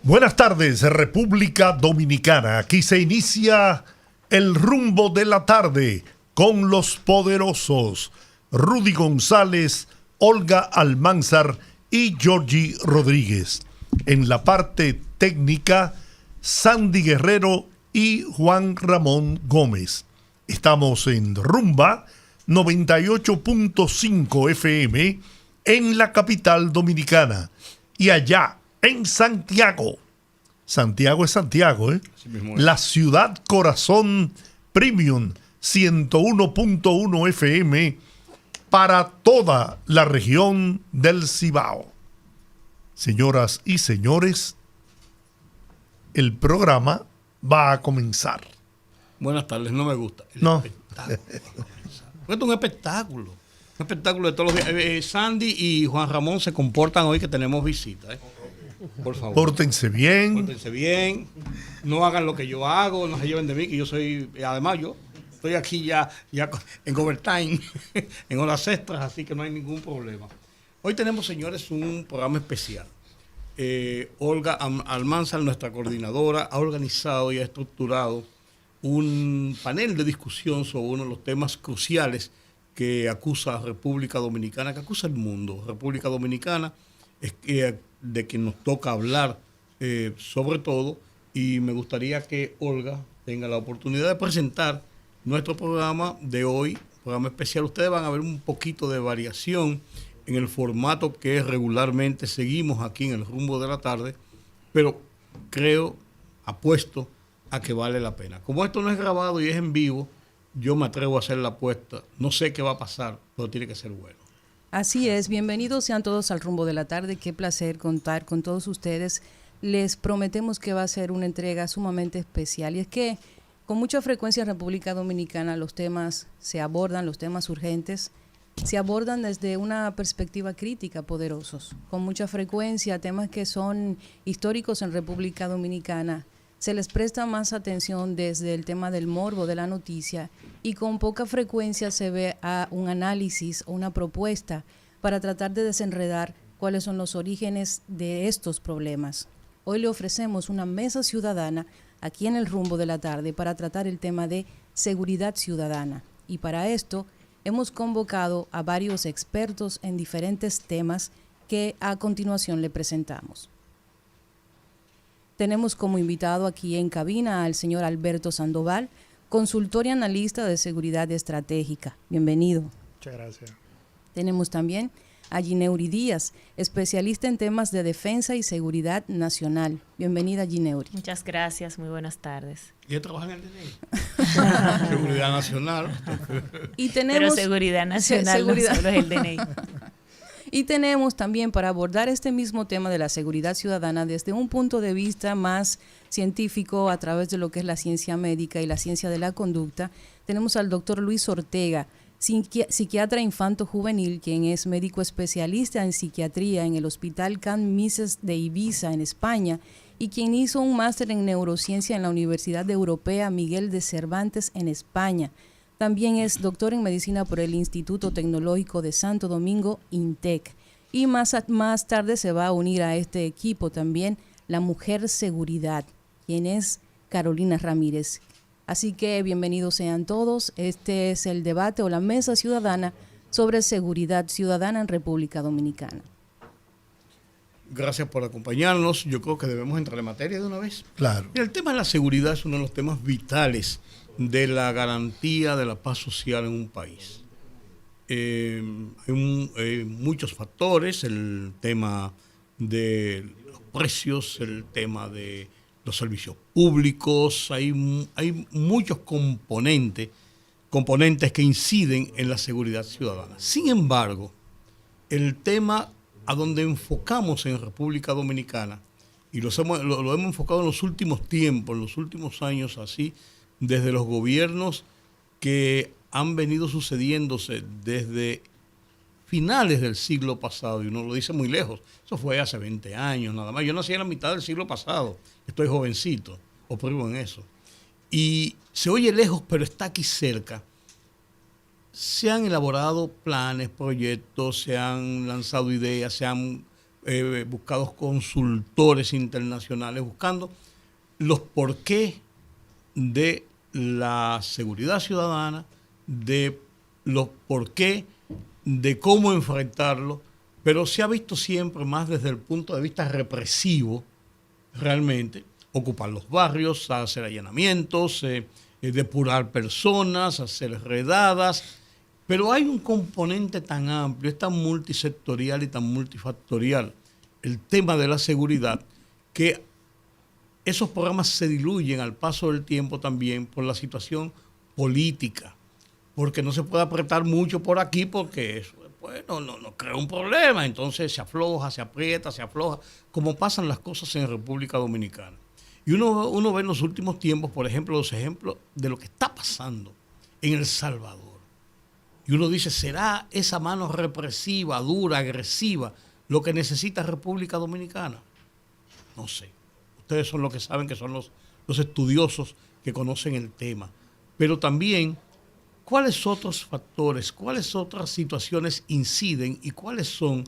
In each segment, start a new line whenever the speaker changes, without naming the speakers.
Buenas tardes, República Dominicana. Aquí se inicia el rumbo de la tarde con los poderosos Rudy González, Olga Almanzar y Georgie Rodríguez. En la parte técnica, Sandy Guerrero y Juan Ramón Gómez. Estamos en Rumba 98.5 FM en la capital dominicana y allá en Santiago. Santiago es Santiago, ¿eh? La ciudad corazón premium 101.1 FM para toda la región del Cibao. Señoras y señores, el programa va a comenzar.
Buenas tardes, no me gusta.
No.
Espectáculo. Esto es un espectáculo. Un espectáculo de todos los días. Sandy y Juan Ramón se comportan hoy que tenemos visita. Por favor.
Pórtense bien.
Pórtense bien. No hagan lo que yo hago, no se lleven de mí, que yo soy. Además, yo estoy aquí ya en overtime, en horas extras, así que no hay ningún problema. Hoy tenemos, señores, un programa especial. Olga Almanzar, nuestra coordinadora, ha organizado y ha estructurado un panel de discusión sobre uno de los temas cruciales que acusa a República Dominicana, que acusa al mundo. República Dominicana es de quien nos toca hablar sobre todo, y me gustaría que Olga tenga la oportunidad de presentar nuestro programa de hoy, programa especial. Ustedes van a ver un poquito de variación en el formato que regularmente seguimos aquí en el rumbo de la tarde, pero apuesto a que vale la pena. Como esto no es grabado y es en vivo, yo me atrevo a hacer la apuesta. No sé qué va a pasar, pero tiene que ser bueno.
Así es, bienvenidos sean todos al rumbo de la tarde. Qué placer contar con todos ustedes. Les prometemos que va a ser una entrega sumamente especial. Y es que con mucha frecuencia en República Dominicana los temas se abordan, los temas urgentes, se abordan desde una perspectiva crítica, poderosos. Con mucha frecuencia temas que son históricos en República Dominicana se les presta más atención desde el tema del morbo de la noticia y con poca frecuencia se ve a un análisis o una propuesta para tratar de desenredar cuáles son los orígenes de estos problemas. Hoy le ofrecemos una mesa ciudadana aquí en el rumbo de la tarde para tratar el tema de seguridad ciudadana. Y para esto hemos convocado a varios expertos en diferentes temas que a continuación le presentamos. Tenemos como invitado aquí en cabina al señor Alberto Sandoval, consultor y analista de seguridad estratégica. Bienvenido.
Muchas gracias.
Tenemos también a Gineuri Díaz, especialista en temas de defensa y seguridad nacional. Bienvenida, Gineuri.
Muchas gracias, muy buenas tardes.
¿Y ella trabaja en el DNI? Seguridad Nacional.
Y tenemos
pero seguridad nacional, no solo es el DNI.
Y tenemos también para abordar este mismo tema de la seguridad ciudadana desde un punto de vista más científico a través de lo que es la ciencia médica y la ciencia de la conducta, tenemos al doctor Luis Ortega, psiquiatra infanto-juvenil, quien es médico especialista en psiquiatría en el Hospital Can Mises de Ibiza, en España, y quien hizo un máster en neurociencia en la Universidad Europea Miguel de Cervantes en España. También es doctor en medicina por el Instituto Tecnológico de Santo Domingo, INTEC. Y más tarde se va a unir a este equipo también la mujer seguridad, quien es Carolina Ramírez. Así que bienvenidos sean todos. Este es el debate o la mesa ciudadana sobre seguridad ciudadana en República Dominicana.
Gracias por acompañarnos. Yo creo que debemos entrar en materia de una vez.
Claro.
Mira, el tema de la seguridad es uno de los temas vitales de la garantía de la paz social en un país. Hay muchos factores, el tema de los precios, el tema de los servicios públicos, hay muchos componentes que inciden en la seguridad ciudadana. Sin embargo, el tema a donde enfocamos en República Dominicana, y lo hemos enfocado en los últimos tiempos, en los últimos años así, desde los gobiernos que han venido sucediéndose desde finales del siglo pasado, y uno lo dice muy lejos, eso fue hace 20 años nada más. Yo nací en la mitad del siglo pasado, estoy jovencito, opero en eso. Y se oye lejos, pero está aquí cerca. Se han elaborado planes, proyectos, se han lanzado ideas, se han buscados consultores internacionales, buscando los porqués de la seguridad ciudadana, de los porqués de cómo enfrentarlo, pero se ha visto siempre más desde el punto de vista represivo, realmente, ocupar los barrios, hacer allanamientos, depurar personas, hacer redadas, pero hay un componente tan amplio, es tan multisectorial y tan multifactorial, el tema de la seguridad, que esos programas se diluyen al paso del tiempo también por la situación política, porque no se puede apretar mucho por aquí porque eso después no crea un problema, entonces se afloja, se aprieta, se afloja, como pasan las cosas en República Dominicana. Y uno ve en los últimos tiempos, por ejemplo, los ejemplos de lo que está pasando en El Salvador. Y uno dice, ¿será esa mano represiva, dura, agresiva, lo que necesita República Dominicana? No sé. Ustedes son los que saben, que son los estudiosos que conocen el tema. Pero también, ¿cuáles otros factores, cuáles otras situaciones inciden y cuáles son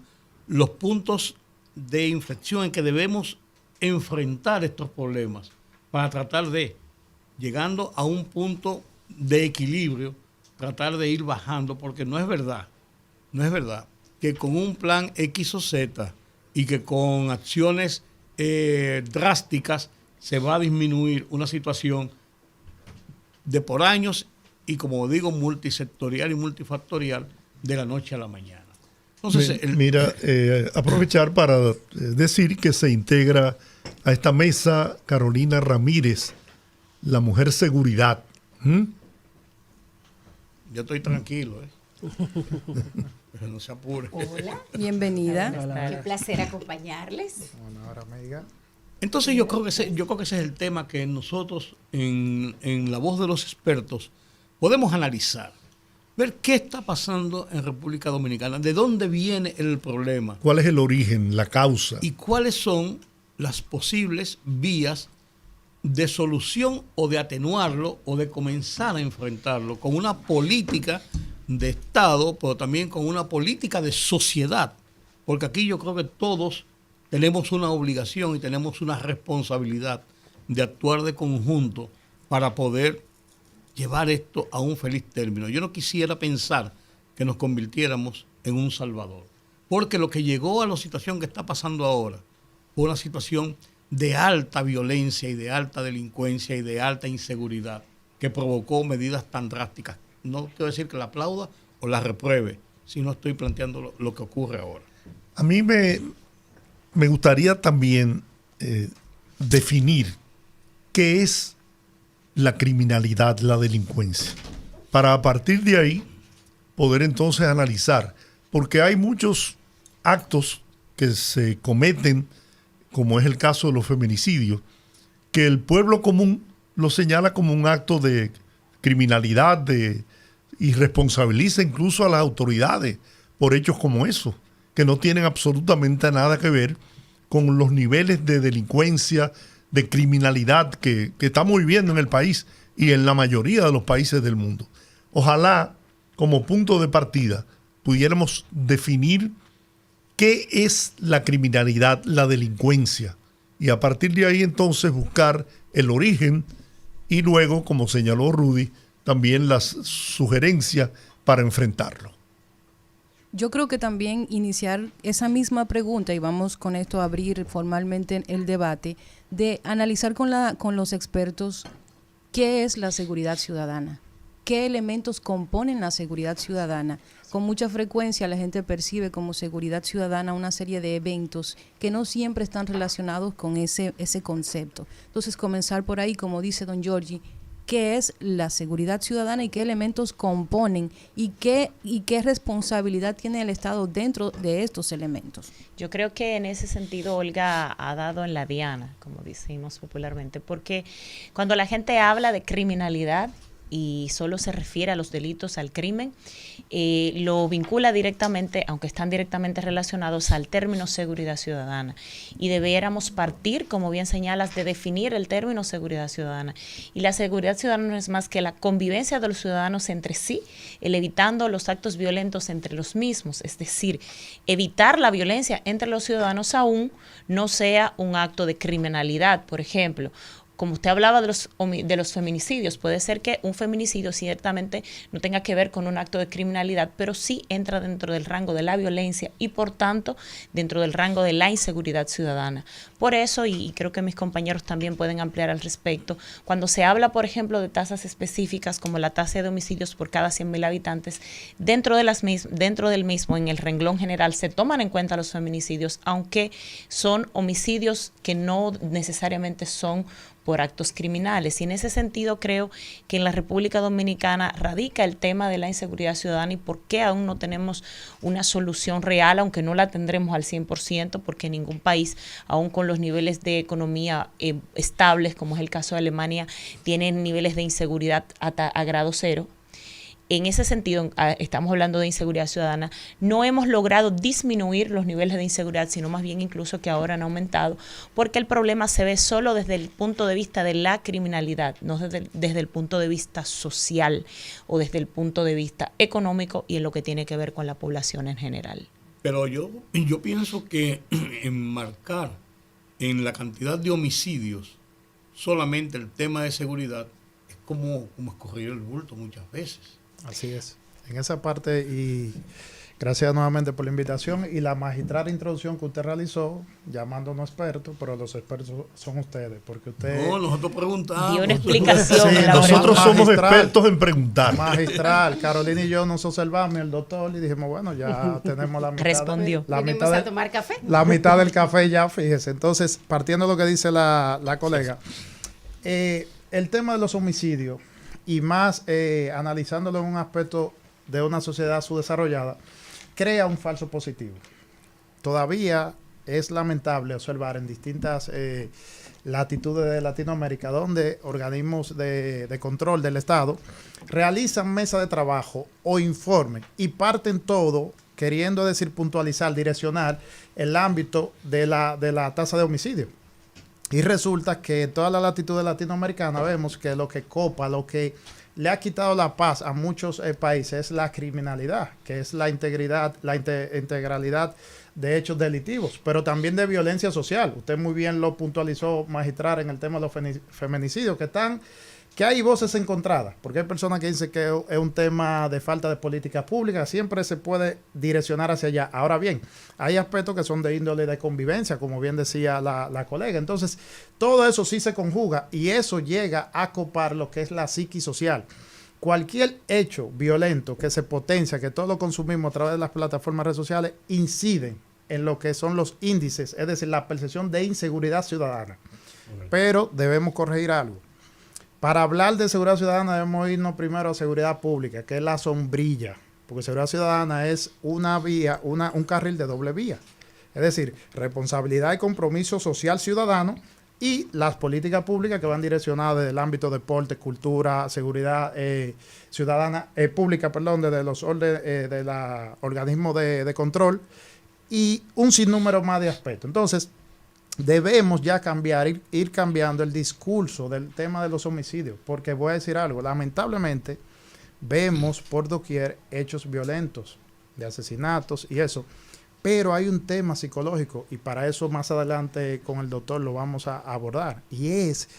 los puntos de inflexión en que debemos enfrentar estos problemas para tratar de, llegando a un punto de equilibrio, tratar de ir bajando? Porque no es verdad que con un plan X o Z y que con acciones drásticas se va a disminuir una situación de por años y, como digo, multisectorial y multifactorial de la noche a la mañana. Entonces,
aprovechar para decir que se integra a esta mesa Carolina Ramírez, la mujer seguridad.
Yo estoy tranquilo, pero no se apure.
Hola.
Bienvenida.
Qué placer acompañarles.
Honor, amiga.
Entonces yo creo que ese es el tema que nosotros en la voz de los expertos podemos analizar, ver qué está pasando en República Dominicana, de dónde viene el problema.
¿Cuál es el origen, la causa?
Y cuáles son las posibles vías de solución o de atenuarlo o de comenzar a enfrentarlo con una política de Estado, pero también con una política de sociedad. Porque aquí yo creo que todos tenemos una obligación y tenemos una responsabilidad de actuar de conjunto para poder llevar esto a un feliz término. Yo no quisiera pensar que nos convirtiéramos en un Salvador, porque lo que llegó a la situación que está pasando ahora fue una situación de alta violencia y de alta delincuencia y de alta inseguridad que provocó medidas tan drásticas. No quiero decir que la aplauda o la repruebe, sino estoy planteando lo que ocurre ahora.
A mí me gustaría también definir qué es la criminalidad, la delincuencia, para a partir de ahí poder entonces analizar, porque hay muchos actos que se cometen, como es el caso de los feminicidios, que el pueblo común lo señala como un acto de criminalidad y responsabiliza incluso a las autoridades por hechos como esos, que no tienen absolutamente nada que ver con los niveles de delincuencia, de criminalidad que estamos viviendo en el país y en la mayoría de los países del mundo. Ojalá, como punto de partida, pudiéramos definir qué es la criminalidad, la delincuencia, y a partir de ahí entonces buscar el origen y luego, como señaló Rudy, también las sugerencias para enfrentarlo.
Yo creo que también iniciar esa misma pregunta, y vamos con esto a abrir formalmente el debate, de analizar con los expertos qué es la seguridad ciudadana, qué elementos componen la seguridad ciudadana. Con mucha frecuencia la gente percibe como seguridad ciudadana una serie de eventos que no siempre están relacionados con ese concepto. Entonces, comenzar por ahí, como dice don Giorgi, qué es la seguridad ciudadana y qué elementos componen y qué responsabilidad tiene el Estado dentro de estos elementos.
Yo creo que en ese sentido Olga ha dado en la diana, como decimos popularmente, porque cuando la gente habla de criminalidad, y solo se refiere a los delitos, al crimen, lo vincula directamente, aunque están directamente relacionados, al término seguridad ciudadana. Y debiéramos partir, como bien señalas, de definir el término seguridad ciudadana. Y la seguridad ciudadana no es más que la convivencia de los ciudadanos entre sí, el evitando los actos violentos entre los mismos, es decir, evitar la violencia entre los ciudadanos aún no sea un acto de criminalidad, por ejemplo. Como usted hablaba de los feminicidios, puede ser que un feminicidio ciertamente no tenga que ver con un acto de criminalidad, pero sí entra dentro del rango de la violencia y por tanto dentro del rango de la inseguridad ciudadana. Por eso, y creo que mis compañeros también pueden ampliar al respecto, cuando se habla, por ejemplo, de tasas específicas como la tasa de homicidios por cada 100.000 habitantes, dentro del mismo, en el renglón general, se toman en cuenta los feminicidios, aunque son homicidios que no necesariamente son por actos criminales. Y en ese sentido creo que en la República Dominicana radica el tema de la inseguridad ciudadana y por qué aún no tenemos una solución real, aunque no la tendremos al 100%, porque ningún país, aún con los niveles de economía estables, como es el caso de Alemania, tiene niveles de inseguridad a grado cero. En ese sentido, estamos hablando de inseguridad ciudadana, no hemos logrado disminuir los niveles de inseguridad, sino más bien incluso que ahora han aumentado, porque el problema se ve solo desde el punto de vista de la criminalidad, no desde el punto de vista social o desde el punto de vista económico y en lo que tiene que ver con la población en general.
Pero yo pienso que enmarcar en la cantidad de homicidios solamente el tema de seguridad es como escurrir el bulto muchas veces.
Así es. En esa parte, y gracias nuevamente por la invitación y la magistral introducción que usted realizó, llamándonos expertos, pero los expertos son ustedes, porque usted...
No, nosotros preguntamos.
Dio una explicación.
Sí,
nosotros somos
magistral,
expertos en preguntar.
Magistral, Carolina y yo nos observamos, el doctor, y dijimos, bueno, ya tenemos la mitad.
Respondió.
¿Venimos a tomar café?
La mitad del café ya, fíjese. Entonces, partiendo de lo que dice la colega, el tema de los homicidios, y más analizándolo en un aspecto de una sociedad subdesarrollada, crea un falso positivo. Todavía es lamentable observar en distintas latitudes de Latinoamérica donde organismos de control del Estado realizan mesas de trabajo o informes y parten todo queriendo decir puntualizar, direccionar el ámbito de la tasa de homicidio. Y resulta que en toda la latitud latinoamericana vemos que lo que copa, lo que le ha quitado la paz a muchos países es la criminalidad, que es la integridad, integralidad de hechos delictivos, pero también de violencia social. Usted muy bien lo puntualizó, magistral, en el tema de los feminicidios, que hay voces encontradas, porque hay personas que dicen que es un tema de falta de políticas públicas, siempre se puede direccionar hacia allá. Ahora bien, hay aspectos que son de índole de convivencia, como bien decía la colega. Entonces, todo eso sí se conjuga y eso llega a copar lo que es la psiquis social. Cualquier hecho violento que se potencia, que todos lo consumimos a través de las plataformas redes sociales, inciden en lo que son los índices, es decir, la percepción de inseguridad ciudadana. Pero debemos corregir algo. Para hablar de seguridad ciudadana debemos irnos primero a seguridad pública, que es la sombrilla, porque seguridad ciudadana es una vía, un carril de doble vía. Es decir, responsabilidad y compromiso social ciudadano y las políticas públicas que van direccionadas desde el ámbito de deporte, cultura, seguridad ciudadana, pública, desde los de los organismos de control y un sinnúmero más de aspectos. Entonces, debemos ya ir cambiando el discurso del tema de los homicidios, porque voy a decir algo, lamentablemente vemos por doquier hechos violentos, de asesinatos y eso, pero hay un tema psicológico y para eso más adelante con el doctor lo vamos a abordar, y es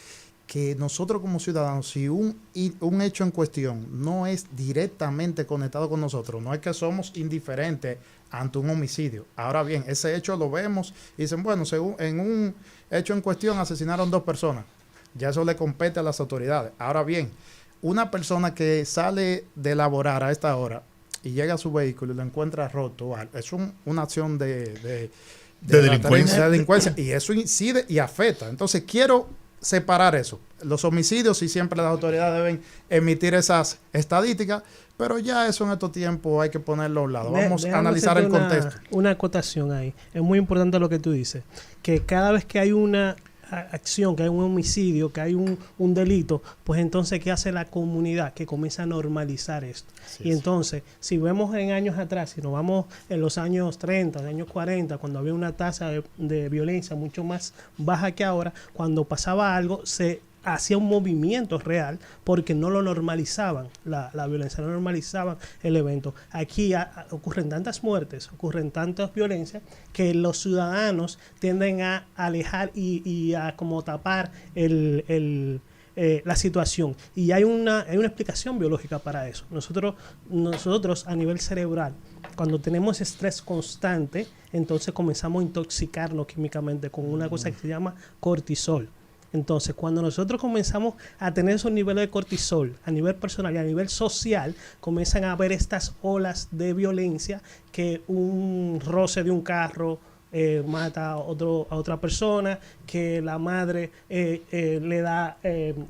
que nosotros como ciudadanos, si un hecho en cuestión no es directamente conectado con nosotros, no es que somos indiferentes ante un homicidio. Ahora bien, ese hecho lo vemos y dicen, bueno, según en un hecho en cuestión asesinaron 2 personas. Ya eso le compete a las autoridades. Ahora bien, una persona que sale de laborar a esta hora y llega a su vehículo y lo encuentra roto, es una acción de delincuencia y eso incide y afecta. Entonces quiero separar eso. Los homicidios, y siempre las autoridades deben emitir esas estadísticas, pero ya eso en estos tiempos hay que ponerlo a un lado. Vamos a analizar el contexto.
Una acotación ahí. Es muy importante lo que tú dices, que cada vez que hay una acción, que hay un homicidio, que hay un delito, pues entonces, ¿qué hace la comunidad? Que comienza a normalizar esto. Y entonces, si vemos en años atrás, si nos vamos en los años 30, los años 40, cuando había una tasa de violencia mucho más baja que ahora, cuando pasaba algo, se hacía un movimiento real porque no lo normalizaban, la violencia, no normalizaban el evento. Aquí ocurren tantas muertes, ocurren tantas violencias que los ciudadanos tienden a alejar y a como tapar la situación. Y hay una explicación biológica para eso. Nosotros a nivel cerebral, cuando tenemos estrés constante, entonces comenzamos a intoxicarnos químicamente con una cosa que se llama cortisol. Entonces, cuando nosotros comenzamos a tener esos niveles de cortisol a nivel personal y a nivel social, comienzan a haber estas olas de violencia, que un roce de un carro mata a otra persona, que la madre le da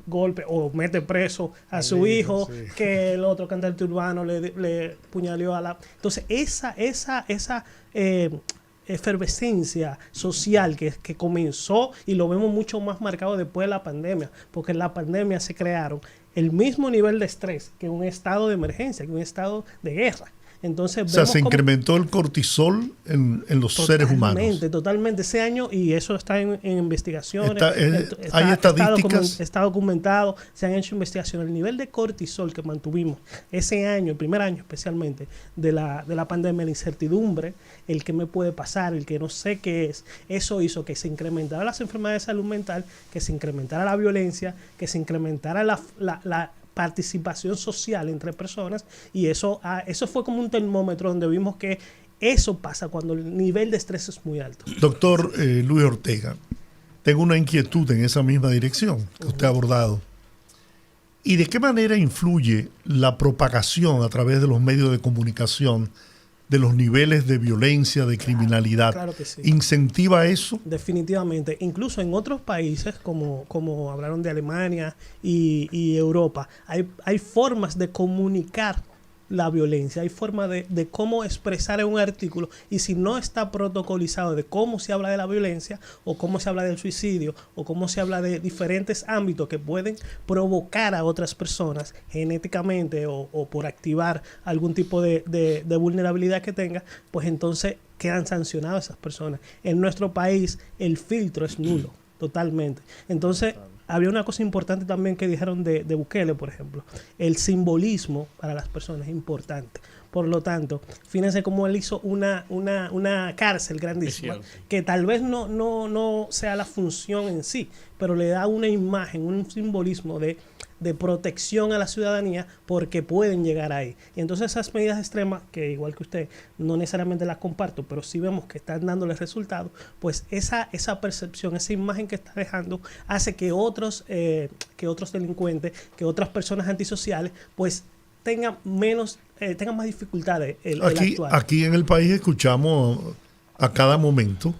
golpe o mete preso a su hijo, sí, que el otro cantante urbano le puñaleó a la... Entonces, esa efervescencia social que comenzó, y lo vemos mucho más marcado después de la pandemia, porque en la pandemia se crearon el mismo nivel de estrés que un estado de emergencia, que un estado de guerra. Entonces,
o sea, se incrementó el cortisol en los seres humanos.
Totalmente. Ese año, y eso está en investigaciones.
¿Hay estadísticas?
Está documentado, se han hecho investigaciones. El nivel de cortisol que mantuvimos ese año, el primer año especialmente, de la pandemia, la incertidumbre, el que me puede pasar, el que no sé qué es, eso hizo que se incrementara las enfermedades de salud mental, que se incrementara la violencia, que se incrementara la participación social entre personas, y eso fue como un termómetro donde vimos que eso pasa cuando el nivel de estrés es muy alto.
Doctor Luis Ortega, tengo una inquietud en esa misma dirección que usted ha abordado. ¿Y de qué manera influye la propagación a través de los medios de comunicación de los niveles de violencia, de criminalidad?
Claro que sí.
¿Incentiva eso?
Definitivamente. Incluso en otros países, como hablaron de Alemania y Europa, hay formas de comunicar la violencia, hay formas de cómo expresar en un artículo, y si no está protocolizado de cómo se habla de la violencia, o cómo se habla del suicidio, o cómo se habla de diferentes ámbitos que pueden provocar a otras personas genéticamente o por activar algún tipo de vulnerabilidad que tenga, pues entonces quedan sancionadas esas personas. En nuestro país el filtro es nulo, totalmente. Entonces, había una cosa importante también que dijeron de Bukele, por ejemplo. El simbolismo para las personas es importante. Por lo tanto, fíjense cómo él hizo una cárcel grandísima, que tal vez no sea la función en sí, pero le da una imagen, un simbolismo de protección a la ciudadanía, porque pueden llegar ahí. Y entonces esas medidas extremas, que igual que usted, no necesariamente las comparto, pero sí vemos que están dándoles resultados, pues esa percepción, esa imagen que está dejando, hace que otros delincuentes, que otras personas antisociales, pues tengan más dificultades el actuar.
Aquí en el país escuchamos a cada momento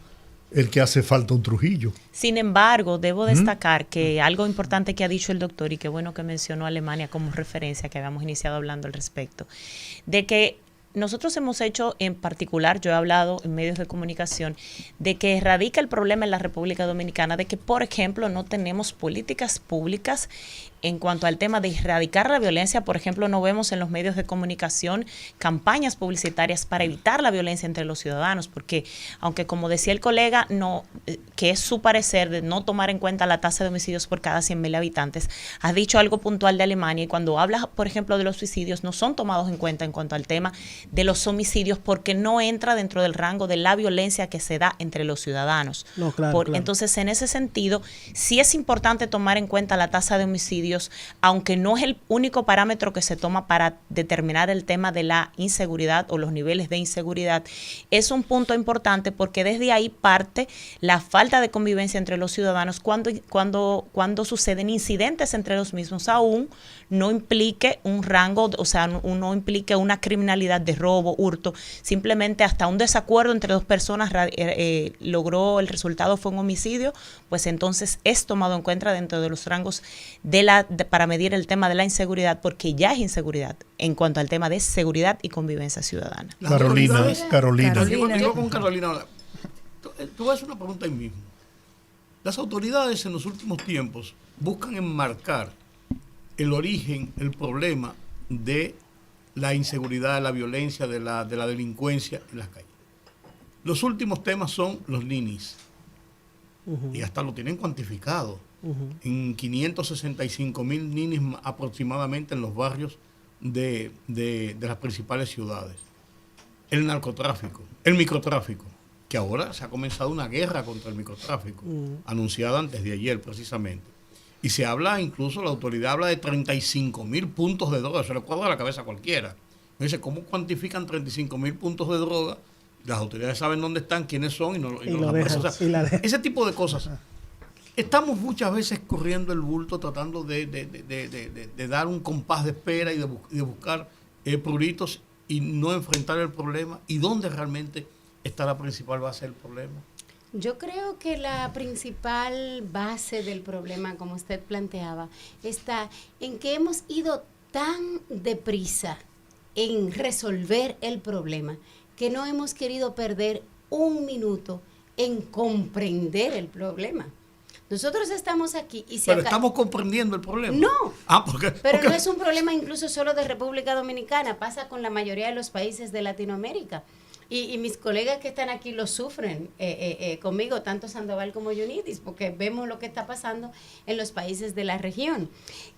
el que hace falta un Trujillo.
Sin embargo, debo destacar que algo importante que ha dicho el doctor, y qué bueno que mencionó Alemania como referencia, que habíamos iniciado hablando al respecto, de que nosotros hemos hecho, en particular, yo he hablado en medios de comunicación, de que radica el problema en la República Dominicana, de que, por ejemplo, no tenemos políticas públicas en cuanto al tema de erradicar la violencia. Por ejemplo, no vemos en los medios de comunicación campañas publicitarias para evitar la violencia entre los ciudadanos, porque aunque, como decía el colega, que es su parecer de no tomar en cuenta la tasa de homicidios por cada 100.000 habitantes, has dicho algo puntual de Alemania, y cuando hablas, por ejemplo, de los suicidios, no son tomados en cuenta en cuanto al tema de los homicidios, porque no entra dentro del rango de la violencia que se da entre los ciudadanos.
No, claro.
Entonces, en ese sentido, sí es importante tomar en cuenta la tasa de homicidios, aunque no es el único parámetro que se toma para determinar el tema de la inseguridad o los niveles de inseguridad. Es un punto importante porque desde ahí parte la falta de convivencia entre los ciudadanos cuando suceden incidentes entre los mismos, aún no implique un rango, o sea, no implique una criminalidad de robo, hurto, simplemente hasta un desacuerdo entre dos personas logró, el resultado fue un homicidio, pues entonces es tomado en cuenta dentro de los rangos para medir el tema de la inseguridad, porque ya es inseguridad en cuanto al tema de seguridad y convivencia ciudadana.
Carolina.
Yo con Carolina, tú vas a hacer una pregunta ahí mismo. Las autoridades en los últimos tiempos buscan enmarcar el origen, el problema de la inseguridad, la violencia, de la delincuencia en las calles. Los últimos temas son los ninis. Y hasta lo tienen cuantificado. En 565,000 ninis aproximadamente en los barrios de las principales ciudades. El narcotráfico, el microtráfico, que ahora se ha comenzado una guerra contra el microtráfico, anunciada antes de ayer precisamente. Y se habla, incluso la autoridad habla de 35,000 puntos de droga, se le cuadra la cabeza a cualquiera. Me dice, ¿cómo cuantifican 35,000 puntos de droga? Las autoridades saben dónde están, quiénes son y no
lo dejan,
o sea, ese tipo de cosas. Estamos muchas veces corriendo el bulto, tratando de dar un compás de espera y de buscar pruritos y no enfrentar el problema. ¿Y dónde realmente está la principal base del problema?
Yo creo que la principal base del problema, como usted planteaba, está en que hemos ido tan deprisa en resolver el problema que no hemos querido perder un minuto en comprender el problema. Nosotros estamos aquí y
Pero estamos comprendiendo el problema.
No.
Porque
No es un problema incluso solo de República Dominicana, pasa con la mayoría de los países de Latinoamérica. Y mis colegas que están aquí lo sufren conmigo, tanto Sandoval como Yunitis, porque vemos lo que está pasando en los países de la región.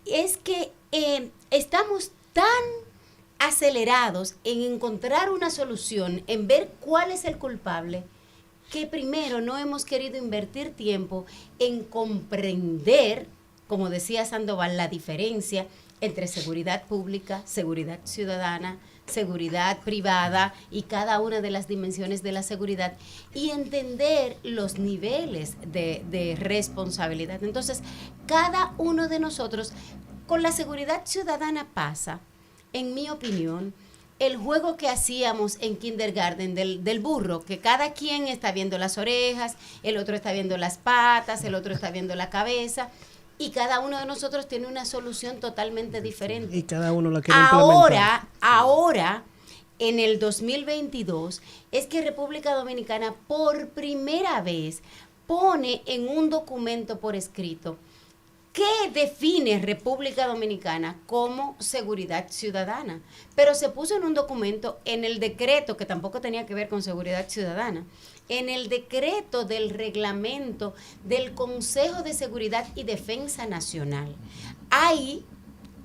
Es que estamos tan acelerados en encontrar una solución, en ver cuál es el culpable, que primero no hemos querido invertir tiempo en comprender, como decía Sandoval, la diferencia entre seguridad pública, seguridad ciudadana, seguridad privada y cada una de las dimensiones de la seguridad y entender los niveles de responsabilidad. Entonces, cada uno de nosotros, con la seguridad ciudadana pasa, en mi opinión, el juego que hacíamos en kindergarten del burro, que cada quien está viendo las orejas, el otro está viendo las patas, el otro está viendo la cabeza, y cada uno de nosotros tiene una solución totalmente diferente.
Y cada uno la quiere implementar.
Ahora, en el 2022, es que República Dominicana por primera vez pone en un documento por escrito ¿qué define República Dominicana como seguridad ciudadana? Pero se puso en un documento, en el decreto, que tampoco tenía que ver con seguridad ciudadana, en el decreto del reglamento del Consejo de Seguridad y Defensa Nacional. Ahí,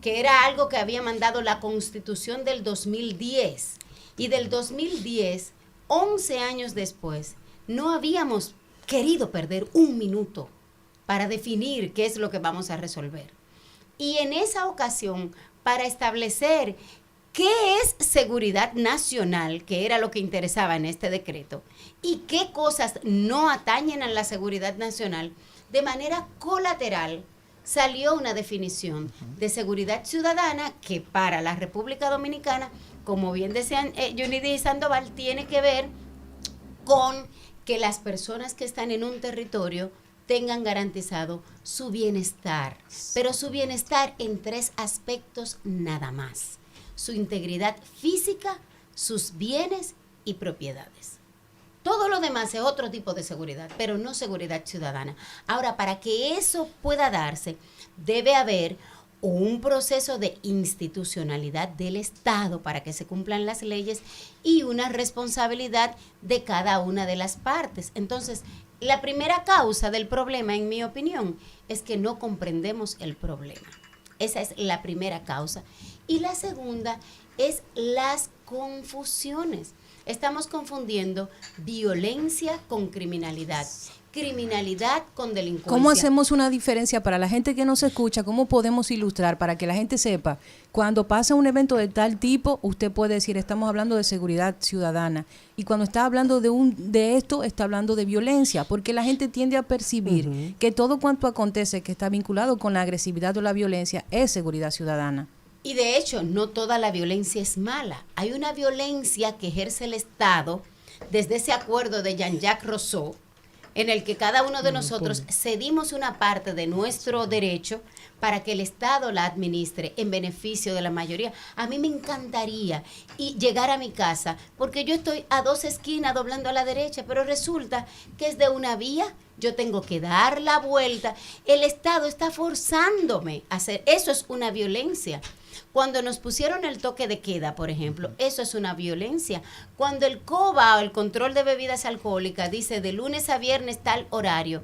que era algo que había mandado la Constitución del 2010, y del 2010, 11 años después, no habíamos querido perder un minuto para definir qué es lo que vamos a resolver. Y en esa ocasión, para establecer qué es seguridad nacional, que era lo que interesaba en este decreto, y qué cosas no atañen a la seguridad nacional, de manera colateral salió una definición de seguridad ciudadana que para la República Dominicana, como bien decían Yunidy y Sandoval, tiene que ver con que las personas que están en un territorio tengan garantizado su bienestar, pero su bienestar en 3 aspectos nada más: su integridad física, sus bienes y propiedades. Todo lo demás es otro tipo de seguridad, pero no seguridad ciudadana. Ahora, para que eso pueda darse, debe haber un proceso de institucionalidad del Estado para que se cumplan las leyes y una responsabilidad de cada una de las partes. Entonces, la primera causa del problema, en mi opinión, es que no comprendemos el problema. Esa es la primera causa. Y la segunda es las confusiones. Estamos confundiendo violencia con criminalidad, criminalidad con delincuencia.
¿Cómo hacemos una diferencia para la gente que nos escucha? ¿Cómo podemos ilustrar para que la gente sepa? Cuando pasa un evento de tal tipo, usted puede decir, estamos hablando de seguridad ciudadana. Y cuando está hablando de esto, está hablando de violencia, porque la gente tiende a percibir que todo cuanto acontece que está vinculado con la agresividad o la violencia es seguridad ciudadana.
Y de hecho, no toda la violencia es mala. Hay una violencia que ejerce el Estado desde ese acuerdo de Jean-Jacques Rousseau en el que cada uno de nosotros cedimos una parte de nuestro derecho para que el Estado la administre en beneficio de la mayoría. A mí me encantaría llegar a mi casa, porque yo estoy a 2 esquinas doblando a la derecha, pero resulta que es de una vía, yo tengo que dar la vuelta. El Estado está forzándome a hacer, eso es una violencia. Cuando nos pusieron el toque de queda, por ejemplo, eso es una violencia. Cuando el COBA, o el control de bebidas alcohólicas, dice de lunes a viernes tal horario,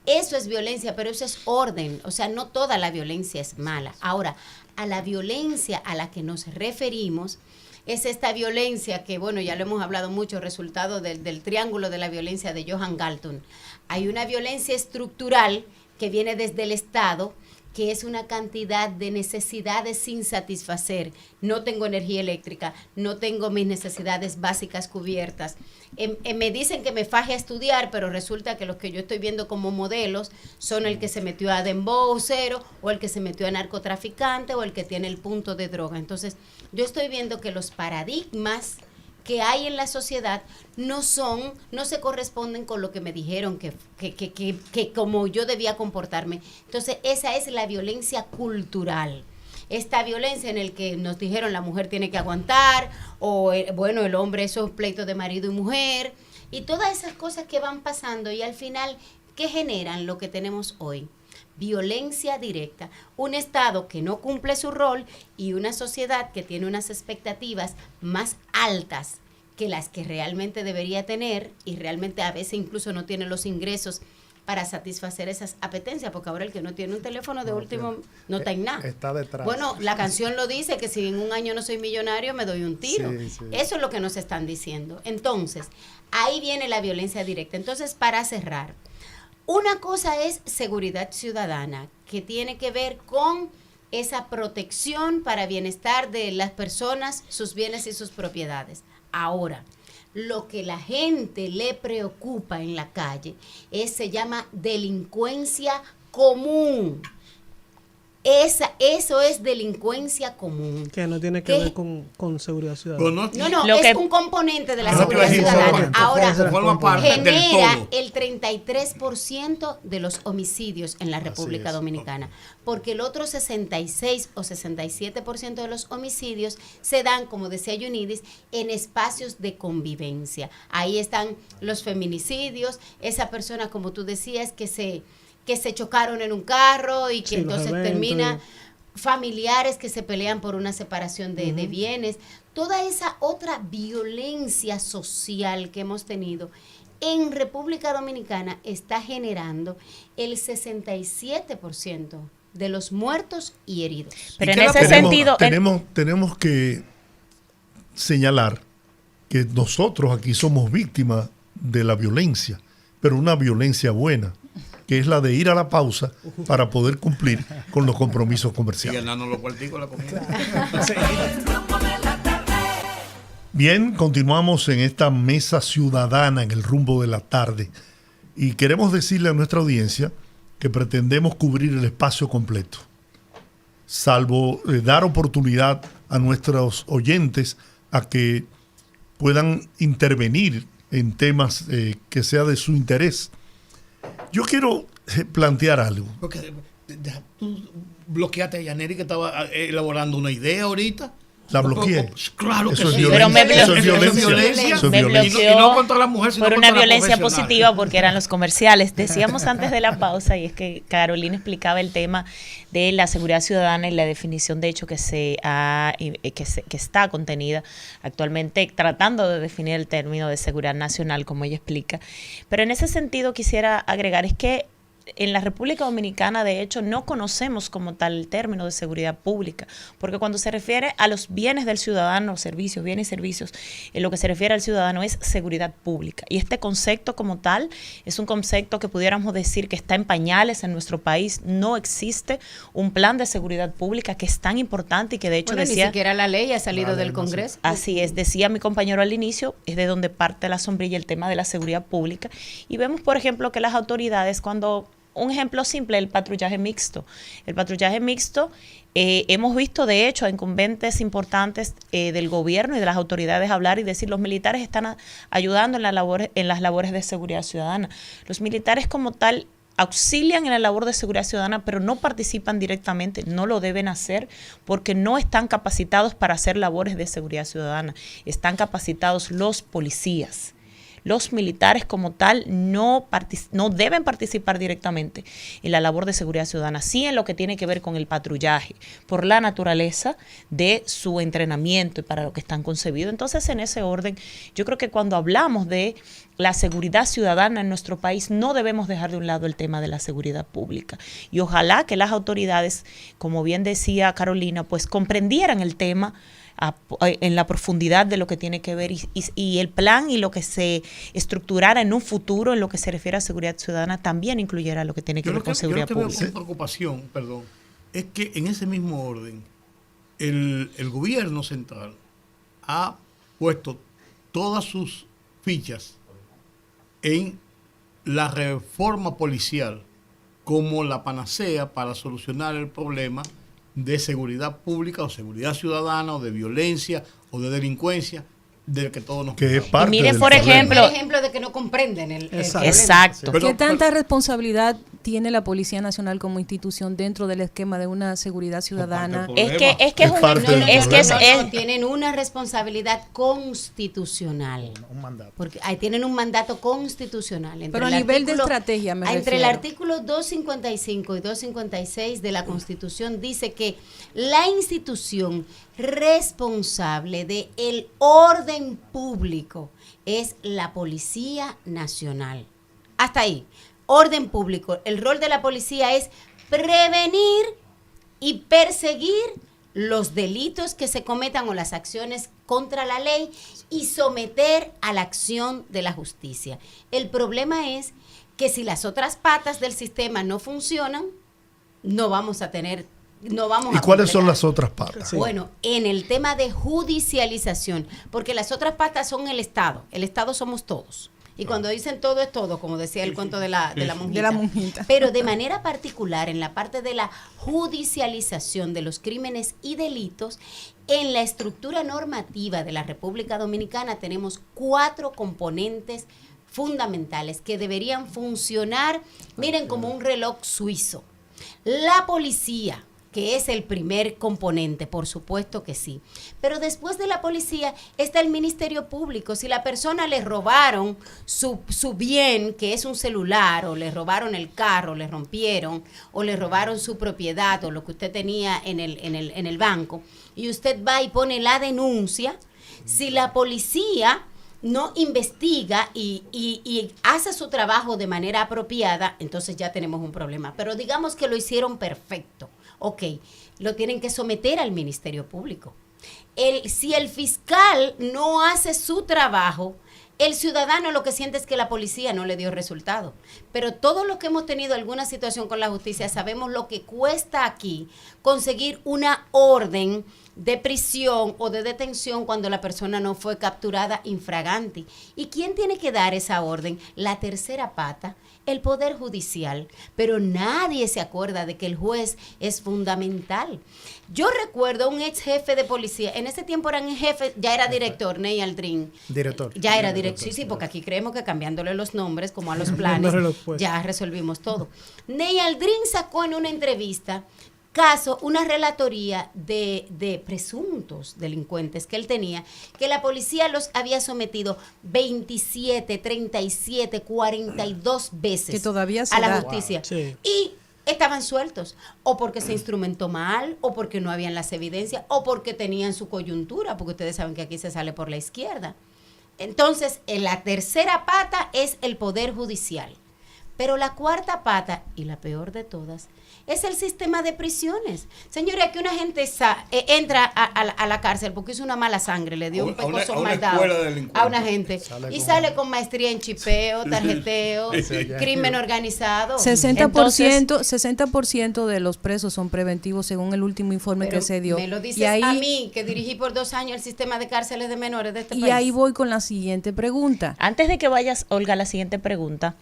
eso es violencia, pero eso es orden. O sea, no toda la violencia es mala. Ahora, a la violencia a la que nos referimos es esta violencia que, bueno, ya lo hemos hablado mucho, resultado del triángulo de la violencia de Johan Galton. Hay una violencia estructural que viene desde el Estado, que es una cantidad de necesidades sin satisfacer. No tengo energía eléctrica, no tengo mis necesidades básicas cubiertas. Me dicen que me faje a estudiar, pero resulta que los que yo estoy viendo como modelos son el que se metió a dembowcero, o el que se metió a narcotraficante, o el que tiene el punto de droga. Entonces, yo estoy viendo que los paradigmas que hay en la sociedad no se corresponden con lo que me dijeron que como yo debía comportarme. Entonces, esa es la violencia cultural. Esta violencia en el que nos dijeron la mujer tiene que aguantar, o bueno, el hombre, esos pleitos de marido y mujer, y todas esas cosas que van pasando, y al final, ¿qué generan lo que tenemos hoy? Violencia directa, un Estado que no cumple su rol y una sociedad que tiene unas expectativas más altas que las que realmente debería tener, y realmente a veces incluso no tiene los ingresos para satisfacer esas apetencias, porque ahora el que no tiene un teléfono de último no está en nada.
Está detrás.
Bueno, la canción lo dice, que si en un año no soy millonario me doy un tiro.
Sí, sí.
Eso es lo que nos están diciendo. Entonces, ahí viene la violencia directa. Entonces, para cerrar, una cosa es seguridad ciudadana, que tiene que ver con esa protección para bienestar de las personas, sus bienes y sus propiedades. Ahora, lo que la gente le preocupa en la calle se llama delincuencia común. Eso es delincuencia común.
Que no tiene que ver con seguridad ciudadana.
No,
Lo
es
que-
un componente de la
No,
seguridad
pero es
ciudadana.
importante.
Ahora,
Forma parte del
genera
todo.
el 33% de los homicidios en la República
es.
Dominicana, porque el otro 66 o 67% de los homicidios se dan, como decía Yunidis, en espacios de convivencia. Ahí están los feminicidios, esa persona, como tú decías, que se chocaron en un carro y que
Sí, los
entonces
eventos,
termina, familiares que se pelean por una separación de bienes, toda esa otra violencia social que hemos tenido en República Dominicana está generando el 67% de los muertos y heridos.
Pero
¿Y
en
qué
ese sentido,
tenemos que señalar que nosotros aquí somos víctimas de la violencia, pero una violencia buena, que es la de ir a la pausa para poder cumplir con los compromisos
Y
comerciales.
el nano lo cuartico la comida.
Bien, continuamos en esta mesa ciudadana en el rumbo de la tarde y queremos decirle a nuestra audiencia que pretendemos cubrir el espacio completo, salvo dar oportunidad a nuestros oyentes a que puedan intervenir en temas que sea de su interés. Yo quiero plantear algo.
Porque tú bloqueaste a Yaneri, que estaba elaborando una idea ahorita.
La bloqueé.
Claro que
Eso es
sí.
violencia.
Pero me
Eso es
bloqueó.
violencia. Eso es
me
violencia.
Y no contra la mujer, sino
por
contra
una
la
violencia
profesional.
positiva, porque eran los comerciales. Decíamos antes de la pausa, y es que Carolina explicaba el tema de la seguridad ciudadana y la definición de hecho que está contenida actualmente, tratando de definir el término de seguridad nacional, como ella explica. Pero en ese sentido quisiera agregar, es que en la República Dominicana, de hecho, no conocemos como tal el término de seguridad pública, porque cuando se refiere a los bienes del ciudadano, servicios, bienes y servicios, en lo que se refiere al ciudadano es seguridad pública. Y este concepto como tal es un concepto que pudiéramos decir que está en pañales en nuestro país. No existe un plan de seguridad pública que es tan importante y que de hecho
Bueno,
decía...
ni siquiera la ley ha salido del Congreso.
Así es, decía mi compañero al inicio, es de donde parte la sombrilla el tema de la seguridad pública. Y vemos, por ejemplo, que las autoridades cuando un ejemplo simple, el patrullaje mixto. El patrullaje mixto, hemos visto de hecho a incumbentes importantes del gobierno y de las autoridades hablar y decir, los militares están ayudando en las labores de seguridad ciudadana. Los militares como tal auxilian en la labor de seguridad ciudadana, pero no participan directamente, no lo deben hacer porque no están capacitados para hacer labores de seguridad ciudadana. Están capacitados los policías. Los militares como tal no deben participar directamente en la labor de seguridad ciudadana, sí en lo que tiene que ver con el patrullaje, por la naturaleza de su entrenamiento y para lo que están concebidos. Entonces, en ese orden, yo creo que cuando hablamos de la seguridad ciudadana en nuestro país, no debemos dejar de un lado el tema de la seguridad pública. Y ojalá que las autoridades, como bien decía Carolina, pues comprendieran el tema en la profundidad de lo que tiene que ver y el plan y lo que se estructurara en un futuro en lo que se refiere a seguridad ciudadana también incluyera lo que tiene que ver con seguridad pública.
Mi preocupación, es que en ese mismo orden el gobierno central ha puesto todas sus fichas en la reforma policial como la panacea para solucionar el problema de seguridad pública o seguridad ciudadana o de violencia o de delincuencia del que todos nos
quejamos.
Y miren, por ejemplo,
de que no comprenden el
exacto.
¿Qué tanta responsabilidad tiene la Policía Nacional como institución dentro del esquema de una seguridad ciudadana?
Tienen una responsabilidad constitucional.
Un mandato.
Porque ahí tienen un mandato constitucional.
Pero a nivel de estrategia me
entre el
refiero.
artículo 255 y 256 de la Constitución dice que la institución responsable de el orden público es la Policía Nacional. Hasta ahí. Orden público. El rol de la policía es prevenir y perseguir los delitos que se cometan o las acciones contra la ley y someter a la acción de la justicia. El problema es que si las otras patas del sistema no funcionan, no vamos a tener... ¿Y
cuáles son las otras patas?
Sí. Bueno, en el tema de judicialización, porque las otras patas son el Estado somos todos. Y cuando dicen todo es todo, como decía el cuento de la monjita. Pero de manera particular, en la parte de la judicialización de los crímenes y delitos, en la estructura normativa de la República Dominicana tenemos 4 componentes fundamentales que deberían funcionar, miren, como un reloj suizo. La policía, que es el primer componente, por supuesto que sí. Pero después de la policía está el Ministerio Público. Si la persona le robaron su bien, que es un celular, o le robaron el carro, le rompieron, o le robaron su propiedad, o lo que usted tenía en el banco, y usted va y pone la denuncia, si la policía no investiga y hace su trabajo de manera apropiada, entonces ya tenemos un problema. Pero digamos que lo hicieron perfecto. Ok, lo tienen que someter al Ministerio Público. Si el fiscal no hace su trabajo, el ciudadano lo que siente es que la policía no le dio resultado. Pero todos los que hemos tenido alguna situación con la justicia sabemos lo que cuesta aquí conseguir una orden de prisión o de detención cuando la persona no fue capturada infraganti. ¿Y quién tiene que dar esa orden? La tercera pata, el Poder Judicial. Pero nadie se acuerda de que el juez es fundamental. Yo recuerdo un ex jefe de policía, en ese tiempo eran jefe, ya era director, Ney Aldrin.
Director.
Ya era director, sí, porque aquí creemos que cambiándole los nombres, como a los planes, ya resolvimos todo. Ney Aldrin sacó en una entrevista una relatoría de presuntos delincuentes que él tenía, que la policía los había sometido 27, 37, 42 veces
que todavía
a la justicia.
Wow. Sí.
Y estaban sueltos, o porque se instrumentó mal, o porque no habían las evidencias, o porque tenían su coyuntura, porque ustedes saben que aquí se sale por la izquierda. Entonces, la tercera pata es el Poder Judicial. Pero la cuarta pata, y la peor de todas, es el sistema de prisiones. Señores, aquí una gente entra a la cárcel porque hizo una mala sangre, le dio un pecoso maldado a una gente y sale con maestría en chipeo, tarjeteo, crimen organizado.
60% de los presos son preventivos según el último informe que se dio.
Me lo dices a mí, que dirigí por 2 años el sistema de cárceles de menores de este país.
Y ahí voy con la siguiente pregunta.
Antes de que vayas, Olga, a la siguiente pregunta,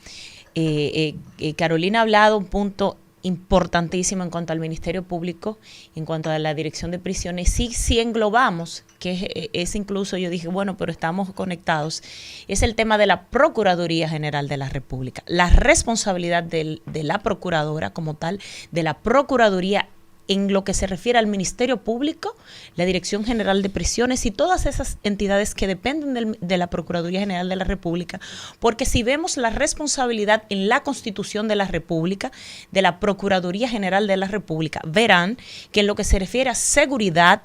Carolina ha hablado un punto importantísimo en cuanto al Ministerio Público, en cuanto a la Dirección de Prisiones. Sí englobamos, que es incluso, yo dije, bueno, pero estamos conectados, es el tema de la Procuraduría General de la República. La responsabilidad de la Procuradora como tal, de la Procuraduría en lo que se refiere al Ministerio Público, la Dirección General de Prisiones y todas esas entidades que dependen de la Procuraduría General de la República, porque si vemos la responsabilidad en la Constitución de la República, de la Procuraduría General de la República, verán que en lo que se refiere a seguridad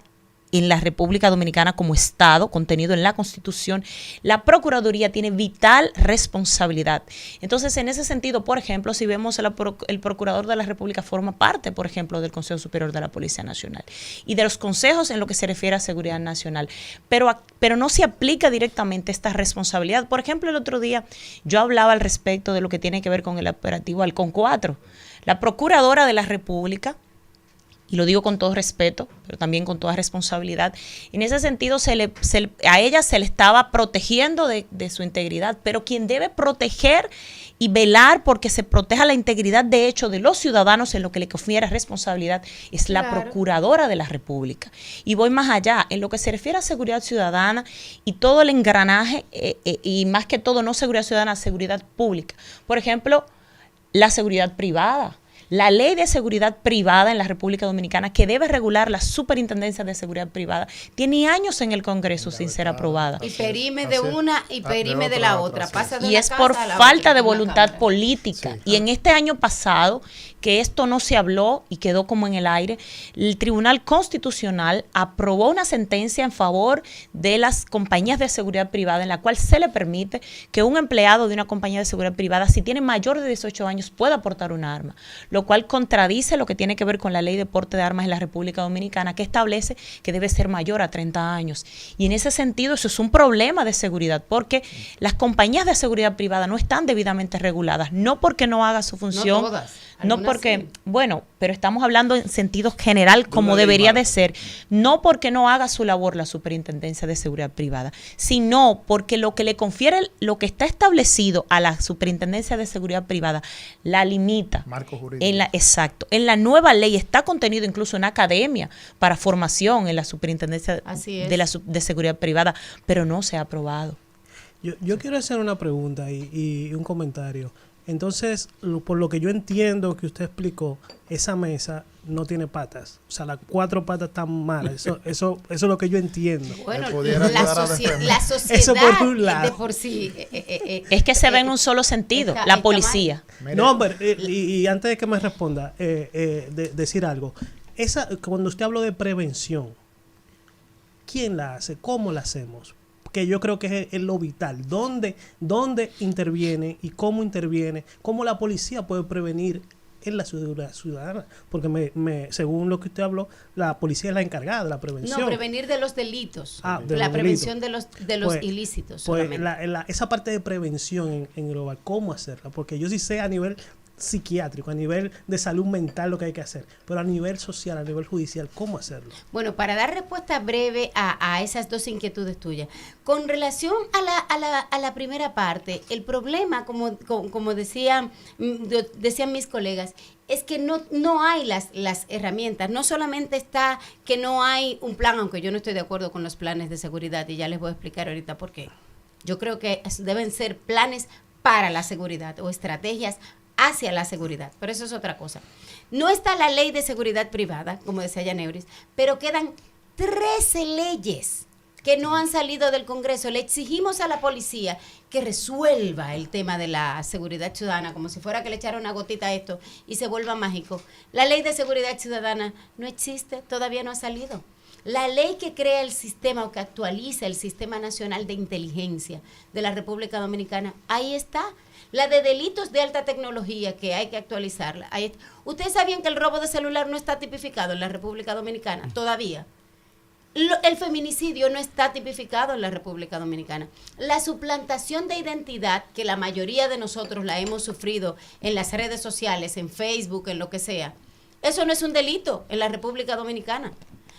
en la República Dominicana como Estado, contenido en la Constitución, la Procuraduría tiene vital responsabilidad. Entonces, en ese sentido, por ejemplo, si vemos el Procurador de la República forma parte, por ejemplo, del Consejo Superior de la Policía Nacional y de los consejos en lo que se refiere a seguridad nacional, pero no se aplica directamente esta responsabilidad. Por ejemplo, el otro día yo hablaba al respecto de lo que tiene que ver con el operativo Halcón 4. La Procuradora de la República, y lo digo con todo respeto, pero también con toda responsabilidad, en ese sentido a ella se le estaba protegiendo de su integridad, pero quien debe proteger y velar porque se proteja la integridad de hecho de los ciudadanos en lo que le confiere responsabilidad es la Procuradora de la República. Y voy más allá, en lo que se refiere a seguridad ciudadana y todo el engranaje, y más que todo no seguridad ciudadana, seguridad pública. Por ejemplo, la seguridad privada. La ley de seguridad privada en la República Dominicana, que debe regular la Superintendencia de Seguridad Privada, tiene años en el Congreso sin ser aprobada.
Y perime de una y perime de la otra. Pasa de
y es por falta de voluntad política. Y en este año pasado, que esto no se habló y quedó como en el aire, el Tribunal Constitucional aprobó una sentencia en favor de las compañías de seguridad privada, en la cual se le permite que un empleado de una compañía de seguridad privada, si tiene mayor de 18 años, pueda portar un arma, lo cual contradice lo que tiene que ver con la ley de porte de armas en la República Dominicana, que establece que debe ser mayor a 30 años. Y en ese sentido, eso es un problema de seguridad, porque las compañías de seguridad privada no están debidamente reguladas, no porque no haga su función,
no todas.
No porque, sí. Bueno, pero estamos hablando en sentido general como debería de ser, no porque no haga su labor la Superintendencia de Seguridad Privada, sino porque lo que le confiere, lo que está establecido a la Superintendencia de Seguridad Privada, la limita.
Marco jurídico.
Exacto. En la nueva ley está contenido incluso en academia para formación en la Superintendencia de Seguridad Privada, pero no se ha aprobado.
Yo quiero hacer una pregunta y un comentario. Entonces, por lo que yo entiendo que usted explicó, esa mesa no tiene patas. O sea, las 4 patas están malas. Eso es lo que yo entiendo.
Bueno, la sociedad
eso por un lado.
de por sí...
es que se ve en un solo sentido, la policía.
No, pero, y antes de que me responda, decir algo. Cuando usted habló de prevención, ¿quién la hace? ¿Cómo la hacemos? Que yo creo que es lo vital. ¿Dónde interviene y cómo interviene? ¿Cómo la policía puede prevenir en la seguridad ciudadana? Porque según lo que usted habló, la policía es la encargada de la prevención.
No, prevenir de los delitos.
De
la
los
prevención
delitos.
de los ilícitos.
Pues esa parte de prevención en global, ¿cómo hacerla? Porque yo sí sé a nivel psiquiátrico, a nivel de salud mental lo que hay que hacer, pero a nivel social, a nivel judicial, ¿cómo hacerlo?
Bueno, para dar respuesta breve a esas dos inquietudes tuyas, con relación a la primera parte, el problema, como decían mis colegas, es que no hay las herramientas. No solamente está que no hay un plan, aunque yo no estoy de acuerdo con los planes de seguridad, y ya les voy a explicar ahorita por qué. Yo creo que deben ser planes para la seguridad o estrategias hacia la seguridad, pero eso es otra cosa. No está la ley de seguridad privada, como decía Yaneuris, pero quedan 13 leyes que no han salido del Congreso. Le exigimos a la policía que resuelva el tema de la seguridad ciudadana, como si fuera que le echara una gotita a esto y se vuelva mágico. La ley de seguridad ciudadana no existe, todavía no ha salido. La ley que crea el sistema o que actualiza el Sistema Nacional de Inteligencia de la República Dominicana, ahí está. La de delitos de alta tecnología, que hay que actualizarla. ¿Ustedes sabían que el robo de celular no está tipificado en la República Dominicana? Todavía. El feminicidio no está tipificado en la República Dominicana. La suplantación de identidad, que la mayoría de nosotros la hemos sufrido en las redes sociales, en Facebook, en lo que sea, eso no es un delito en la República Dominicana.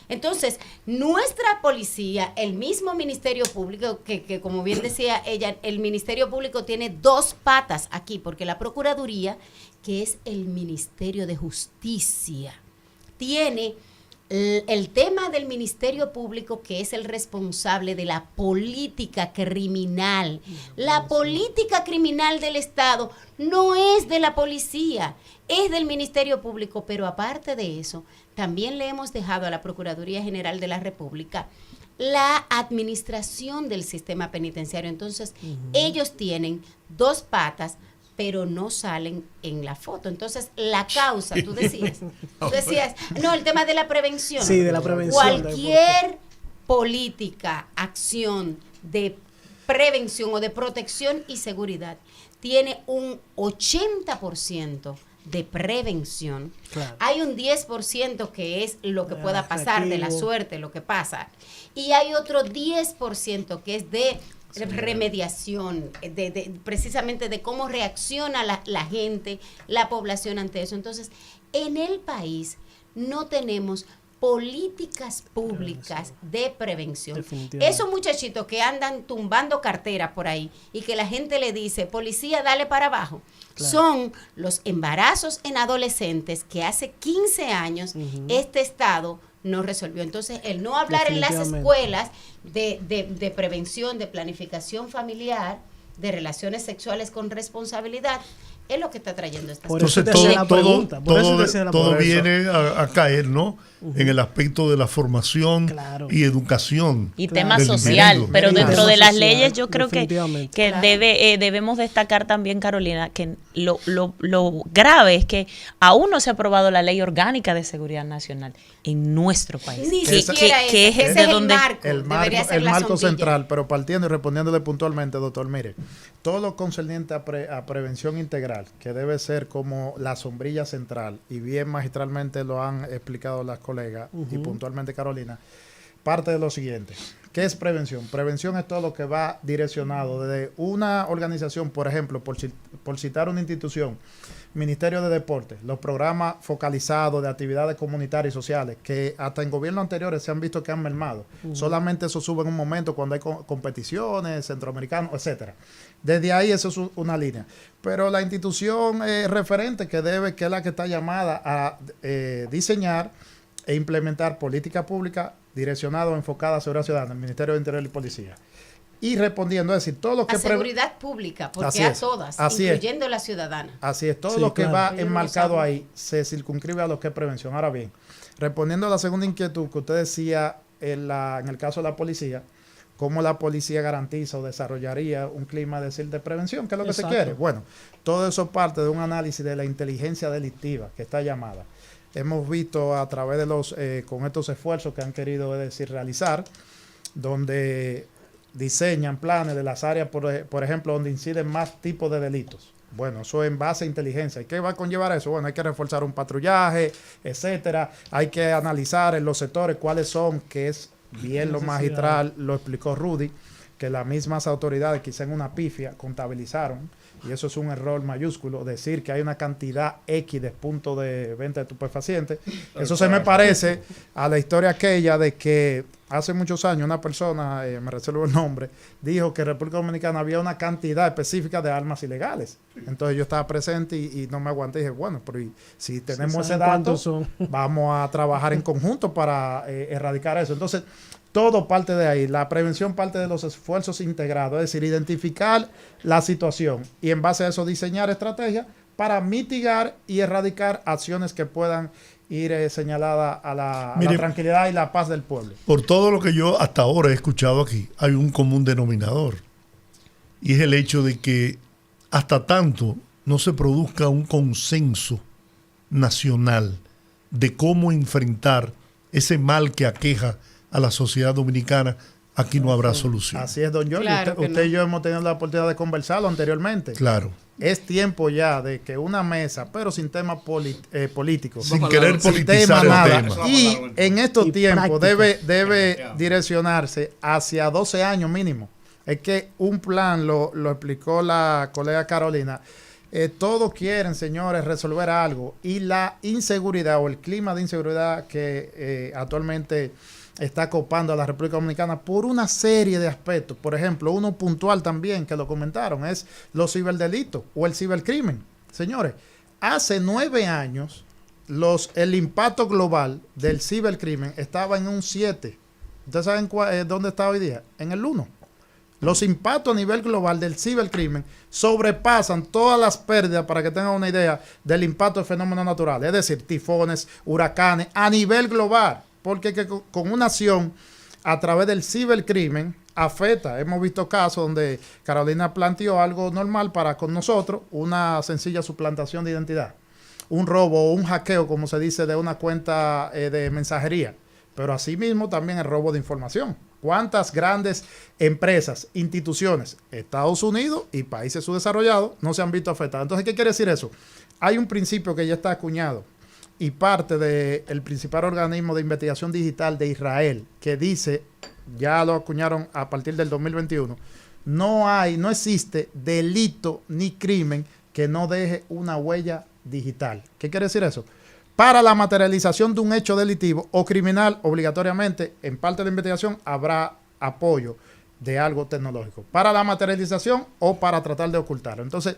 Entonces, nuestra policía, el mismo Ministerio Público, que como bien decía ella, el Ministerio Público tiene dos patas aquí, porque la Procuraduría, que es el Ministerio de Justicia, tiene el tema del Ministerio Público, que es el responsable de la política criminal. La política criminal del Estado no es de la policía, es del Ministerio Público, pero aparte de eso, también le hemos dejado a la Procuraduría General de la República la administración del sistema penitenciario. Entonces, ellos tienen dos patas, pero no salen en la foto. Entonces, la causa, tú decías, no, el tema de la prevención.
Sí, de la prevención.
Cualquier política, acción de prevención o de protección y seguridad tiene un 80% de prevención.
Claro.
Hay un 10% que es lo que pueda pasar, de la suerte, lo que pasa. Y hay otro 10% que es de remediación, precisamente de cómo reacciona la gente, la población ante eso. Entonces, en el país no tenemos políticas públicas de prevención. Esos muchachitos que andan tumbando carteras por ahí y que la gente le dice, policía, dale para abajo, son los embarazos en adolescentes que hace 15 años este Estado no resolvió. Entonces, el no hablar en las escuelas de prevención, de planificación familiar, de relaciones sexuales con responsabilidad, es lo que está trayendo esta
Entonces todo viene a caer, ¿no? En el aspecto de la formación y educación.
Y tema social, pero dentro de las leyes yo creo que debemos destacar también, Carolina, que lo grave es que aún no se ha aprobado la Ley Orgánica de Seguridad Nacional en nuestro país.
Ni siquiera
que
ese
es de
es
donde
el marco central, pero partiendo y respondiéndole puntualmente, doctor, mire, todo lo concerniente a prevención integral, que debe ser como la sombrilla central, y bien magistralmente lo han explicado las colegas y puntualmente Carolina, parte de lo siguiente. ¿Qué es prevención? Prevención es todo lo que va direccionado desde una organización, por ejemplo, por citar una institución, Ministerio de Deportes, los programas focalizados de actividades comunitarias y sociales, que hasta en gobiernos anteriores se han visto que han mermado. Solamente eso sube en un momento cuando hay competiciones, centroamericanos, etcétera. Desde ahí eso es una línea. Pero la institución referente que es la que está llamada a diseñar e implementar políticas públicas direccionadas o enfocadas a seguridad ciudadana, el Ministerio de Interior y Policía. Y respondiendo, es decir, todo lo que...
A seguridad pública, porque
así
a
es,
todas,
así
incluyendo la ciudadana.
Así es, todo lo que va enmarcado ahí se circunscribe a lo que es prevención. Ahora bien, respondiendo a la segunda inquietud que usted decía en el caso de la policía, cómo la policía garantiza o desarrollaría un clima de prevención, que es lo que se quiere. Bueno, todo eso parte de un análisis de la inteligencia delictiva, que está llamada. Hemos visto a través de con estos esfuerzos que han querido realizar, donde diseñan planes de las áreas, por ejemplo, donde inciden más tipos de delitos. Bueno, eso en base a inteligencia. ¿Y qué va a conllevar eso? Bueno, hay que reforzar un patrullaje, etcétera. Hay que analizar en los sectores cuáles son, que es bien lo magistral, lo explicó Rudy, que las mismas autoridades, quizá en una pifia, contabilizaron, y eso es un error mayúsculo, decir que hay una cantidad X de puntos de venta de estupefacientes. Eso se me parece a la historia aquella de que hace muchos años una persona, me reservo el nombre, dijo que en República Dominicana había una cantidad específica de armas ilegales. Entonces yo estaba presente y no me aguanté y dije, bueno, pero si tenemos ese dato, vamos a trabajar en conjunto para erradicar eso. Entonces, todo parte de ahí. La prevención parte de los esfuerzos integrados, es decir, identificar la situación y en base a eso diseñar estrategias para mitigar y erradicar acciones que puedan ir señaladas a la tranquilidad y la paz del pueblo.
Por todo lo que yo hasta ahora he escuchado aquí, hay un común denominador, y es el hecho de que hasta tanto no se produzca un consenso nacional de cómo enfrentar ese mal que aqueja a la sociedad dominicana, aquí no habrá solución.
Así es, don Jorge.
Claro
usted y yo hemos tenido la oportunidad de conversarlo anteriormente.
Claro.
Es tiempo ya de que una mesa, pero sin temas políticos.
Sin querer
sin
politizar
tema,
el
nada.
tema.
Y en estos tiempos
práctica.
debe direccionarse hacia 12 años mínimo. Es que un plan, lo explicó la colega Carolina, todos quieren, señores, resolver algo, y la inseguridad o el clima de inseguridad que actualmente está copando a la República Dominicana por una serie de aspectos. Por ejemplo, uno puntual también que lo comentaron es los ciberdelitos o el cibercrimen. Señores, hace 9 años el impacto global del cibercrimen estaba en un 7. ¿Ustedes saben dónde está hoy día? En el 1. Los impactos a nivel global del cibercrimen sobrepasan todas las pérdidas, para que tengan una idea, del impacto de fenómenos naturales. Es decir, tifones, huracanes, a nivel global. Porque con una acción a través del cibercrimen afecta. Hemos visto casos donde Carolina planteó algo normal para con nosotros, una sencilla suplantación de identidad. Un robo o un hackeo, como se dice, de una cuenta de mensajería. Pero asimismo también el robo de información. ¿Cuántas grandes empresas, instituciones, Estados Unidos y países subdesarrollados no se han visto afectados? Entonces, ¿qué quiere decir eso? Hay un principio que ya está acuñado y parte del principal organismo de investigación digital de Israel, que dice, ya lo acuñaron a partir del 2021, no existe delito ni crimen que no deje una huella digital. ¿Qué quiere decir eso? Para la materialización de un hecho delictivo o criminal, obligatoriamente, en parte de la investigación, habrá apoyo de algo tecnológico. Para la materialización o para tratar de ocultarlo. Entonces,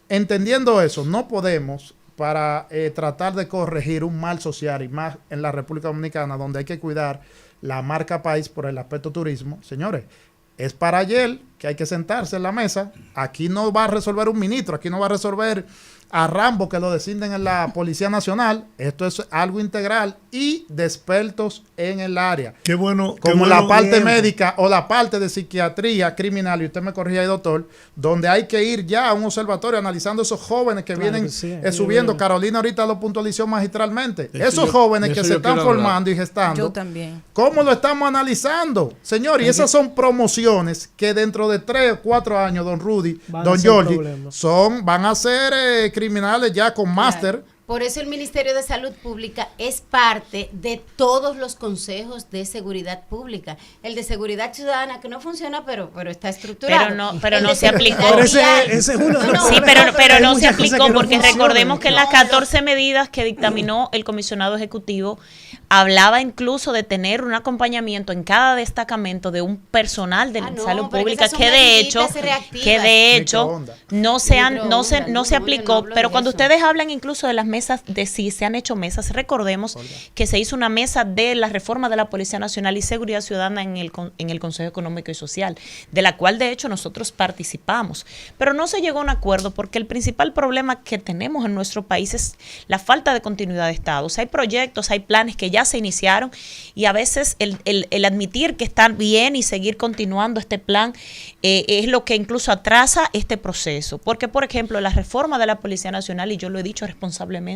entendiendo eso, no podemos, para tratar de corregir un mal social, y más en la República Dominicana, donde hay que cuidar la marca país por el aspecto turismo, señores, es para ayer que hay que sentarse en la mesa. Aquí no va a resolver un ministro, aquí no va a resolver a Rambo que lo designen en la Policía Nacional. Esto es algo integral y de expertos en el área.
Qué bueno.
Como la parte médica o la parte de psiquiatría criminal, y usted me corrige ahí, doctor, donde hay que ir ya a un observatorio analizando esos jóvenes que vienen subiendo. Carolina ahorita lo puntualizó magistralmente. Esos jóvenes que se están formando y gestando.
Yo también.
¿Cómo lo estamos analizando? Señor, y esas son promociones que dentro de 3 o 4 años, don Rudy, don Jordi, van a ser criminales ya con máster.
Por eso el Ministerio de Salud Pública es parte de todos los consejos de seguridad pública. El de seguridad ciudadana, que no funciona, pero está estructurado.
Pero no se aplicó.
Ese es uno de los
Sí, pero no se aplicó
que no
porque
funcionan.
recordemos que en las 14 medidas que dictaminó el comisionado ejecutivo hablaba incluso de tener un acompañamiento en cada destacamento de un personal de salud pública que de hecho no se aplicó. Pero cuando ustedes hablan incluso de las mesas, de si se han hecho mesas, recordemos que se hizo una mesa de la reforma de la Policía Nacional y Seguridad Ciudadana en el Consejo Económico y Social, de la cual de hecho nosotros participamos, pero no se llegó a un acuerdo porque el principal problema que tenemos en nuestro país es la falta de continuidad de Estado. O sea, hay proyectos, hay planes que ya se iniciaron y a veces el admitir que están bien y seguir continuando este plan es lo que incluso atrasa este proceso, porque por ejemplo la reforma de la Policía Nacional, y yo lo he dicho responsablemente,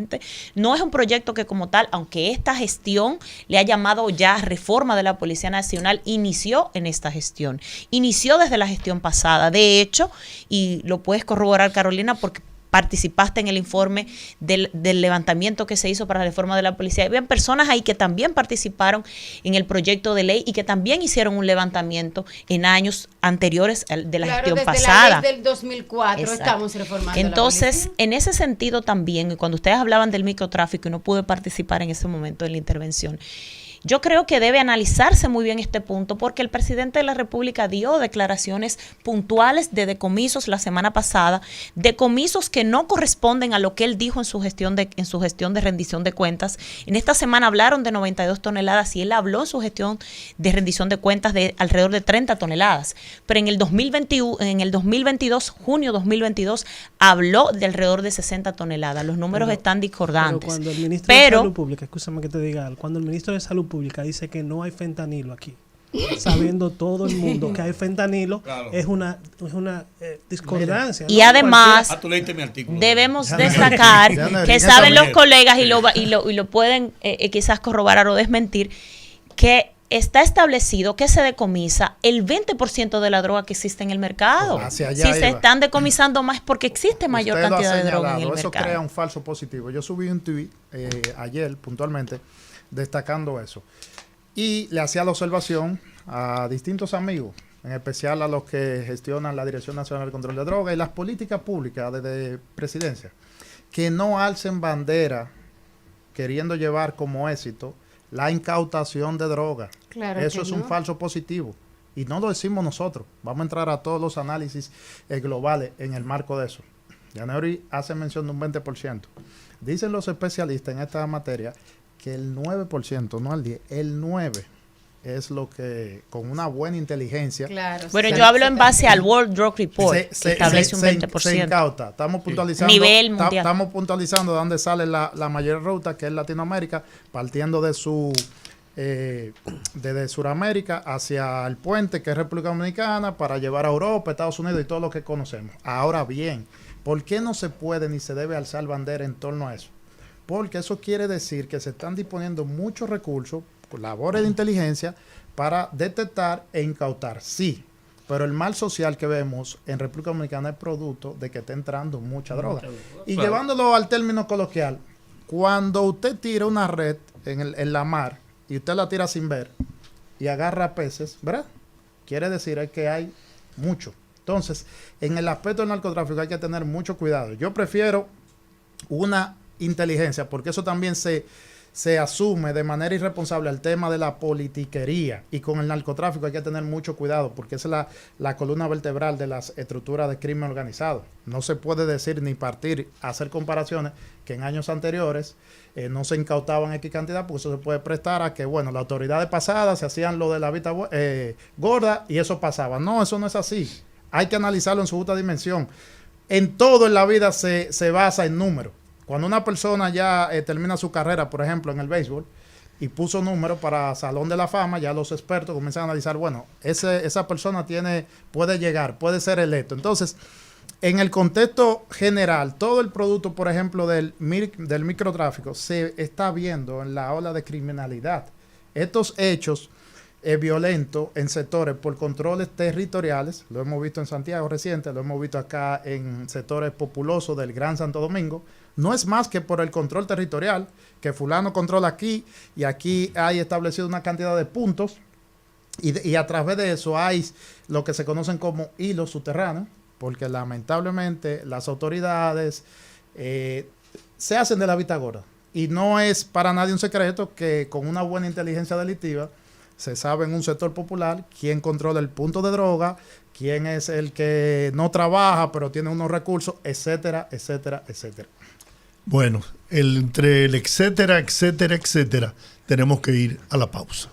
no es un proyecto que como tal, aunque esta gestión le ha llamado ya reforma de la Policía Nacional, inició en esta gestión, inició desde la gestión pasada. De hecho, y lo puedes corroborar, Carolina, porque participaste en el informe del levantamiento que se hizo para la reforma de la policía. Habían personas ahí que también participaron en el proyecto de ley y que también hicieron un levantamiento en años anteriores de la gestión pasada.
La ley del 2004 estamos reformando.
Entonces, en ese sentido también, y cuando ustedes hablaban del microtráfico y no pude participar en ese momento en la intervención, yo creo que debe analizarse muy bien este punto porque el presidente de la República dio declaraciones puntuales de decomisos la semana pasada, decomisos que no corresponden a lo que él dijo en su gestión de rendición de cuentas. En esta semana hablaron de 92 toneladas y él habló en su gestión de rendición de cuentas de alrededor de 30 toneladas. Pero en el 2022, junio 2022, habló de alrededor de 60 toneladas. Los números están discordantes.
Pero cuando el ministro de Salud Pública, escúchame que te diga algo, cuando el ministro de Salud Pública dice que no hay fentanilo aquí, sabiendo todo el mundo que hay fentanilo, claro, es una discordancia.
Y ¿no? Además, debemos destacar que saben los colegas y lo pueden quizás corroborar o desmentir, que está establecido que se decomisa el 20% de la droga que existe en el mercado. Si se están decomisando más porque existe mayor cantidad de droga en el mercado.
Eso crea un falso positivo. Yo subí un tweet ayer puntualmente destacando eso. Y le hacía la observación a distintos amigos en especial a los que gestionan la Dirección Nacional de Control de Drogas y las políticas públicas desde presidencia, que no alcen bandera queriendo llevar como éxito la incautación de drogas.
Claro
Eso
que
es un
no.
falso positivo. Y no lo decimos nosotros. Vamos a entrar a todos los análisis globales en el marco de eso. Yaneuri hace mención de un 20%. Dicen los especialistas en esta materia que el 9%, no el 10%, el 9% es lo que, con una buena inteligencia,
Claro,
Bueno,
sí,
yo hablo
se
en base
percibe.
al World Drug Report, que establece un 20%.
se incauta. Estamos puntualizando,
Nivel mundial.
estamos puntualizando de dónde sale la mayor ruta, que es Latinoamérica, partiendo de desde Sudamérica hacia el puente, que es República Dominicana, para llevar a Europa, Estados Unidos y todo lo que conocemos. Ahora bien, ¿por qué no se puede ni se debe alzar bandera en torno a eso? Porque eso quiere decir que se están disponiendo muchos recursos, labores de inteligencia, para detectar e incautar. Sí, pero el mal social que vemos en República Dominicana es producto de que está entrando mucha droga. Y
Claro.
llevándolo al término coloquial, cuando usted tira una red en la mar y usted la tira sin ver y agarra peces, ¿verdad? Quiere decir es que hay mucho. Entonces, en el aspecto del narcotráfico hay que tener mucho cuidado. Yo prefiero una inteligencia, porque eso también se asume de manera irresponsable al tema de la politiquería, y con el narcotráfico hay que tener mucho cuidado porque esa es la columna vertebral de las estructuras de crimen organizado. No se puede decir ni partir a hacer comparaciones que en años anteriores no se incautaban X cantidad, porque eso se puede prestar a que, bueno, las autoridades pasadas se hacían lo de la vista gorda y eso pasaba. No, eso no es así. Hay que analizarlo en su justa dimensión. En todo en la vida se basa en números. Cuando una persona ya termina su carrera, por ejemplo, en el béisbol, y puso números para Salón de la Fama, ya los expertos comienzan a analizar, bueno, esa persona puede llegar, puede ser electo. Entonces, en el contexto general, todo el producto, por ejemplo, del microtráfico, se está viendo en la ola de criminalidad. Estos hechos violentos en sectores por controles territoriales, lo hemos visto en Santiago reciente, lo hemos visto acá en sectores populosos del Gran Santo Domingo, no es más que por el control territorial, que fulano controla aquí y aquí hay establecido una cantidad de puntos y a través de eso hay lo que se conocen como hilos subterráneos, porque lamentablemente las autoridades se hacen de la vista gorda. Y no es para nadie un secreto que con una buena inteligencia delictiva se sabe en un sector popular quién controla el punto de droga, quién es el que no trabaja pero tiene unos recursos, etcétera, etcétera, etcétera.
Bueno, entre el etcétera, etcétera, etcétera, tenemos que ir a la pausa.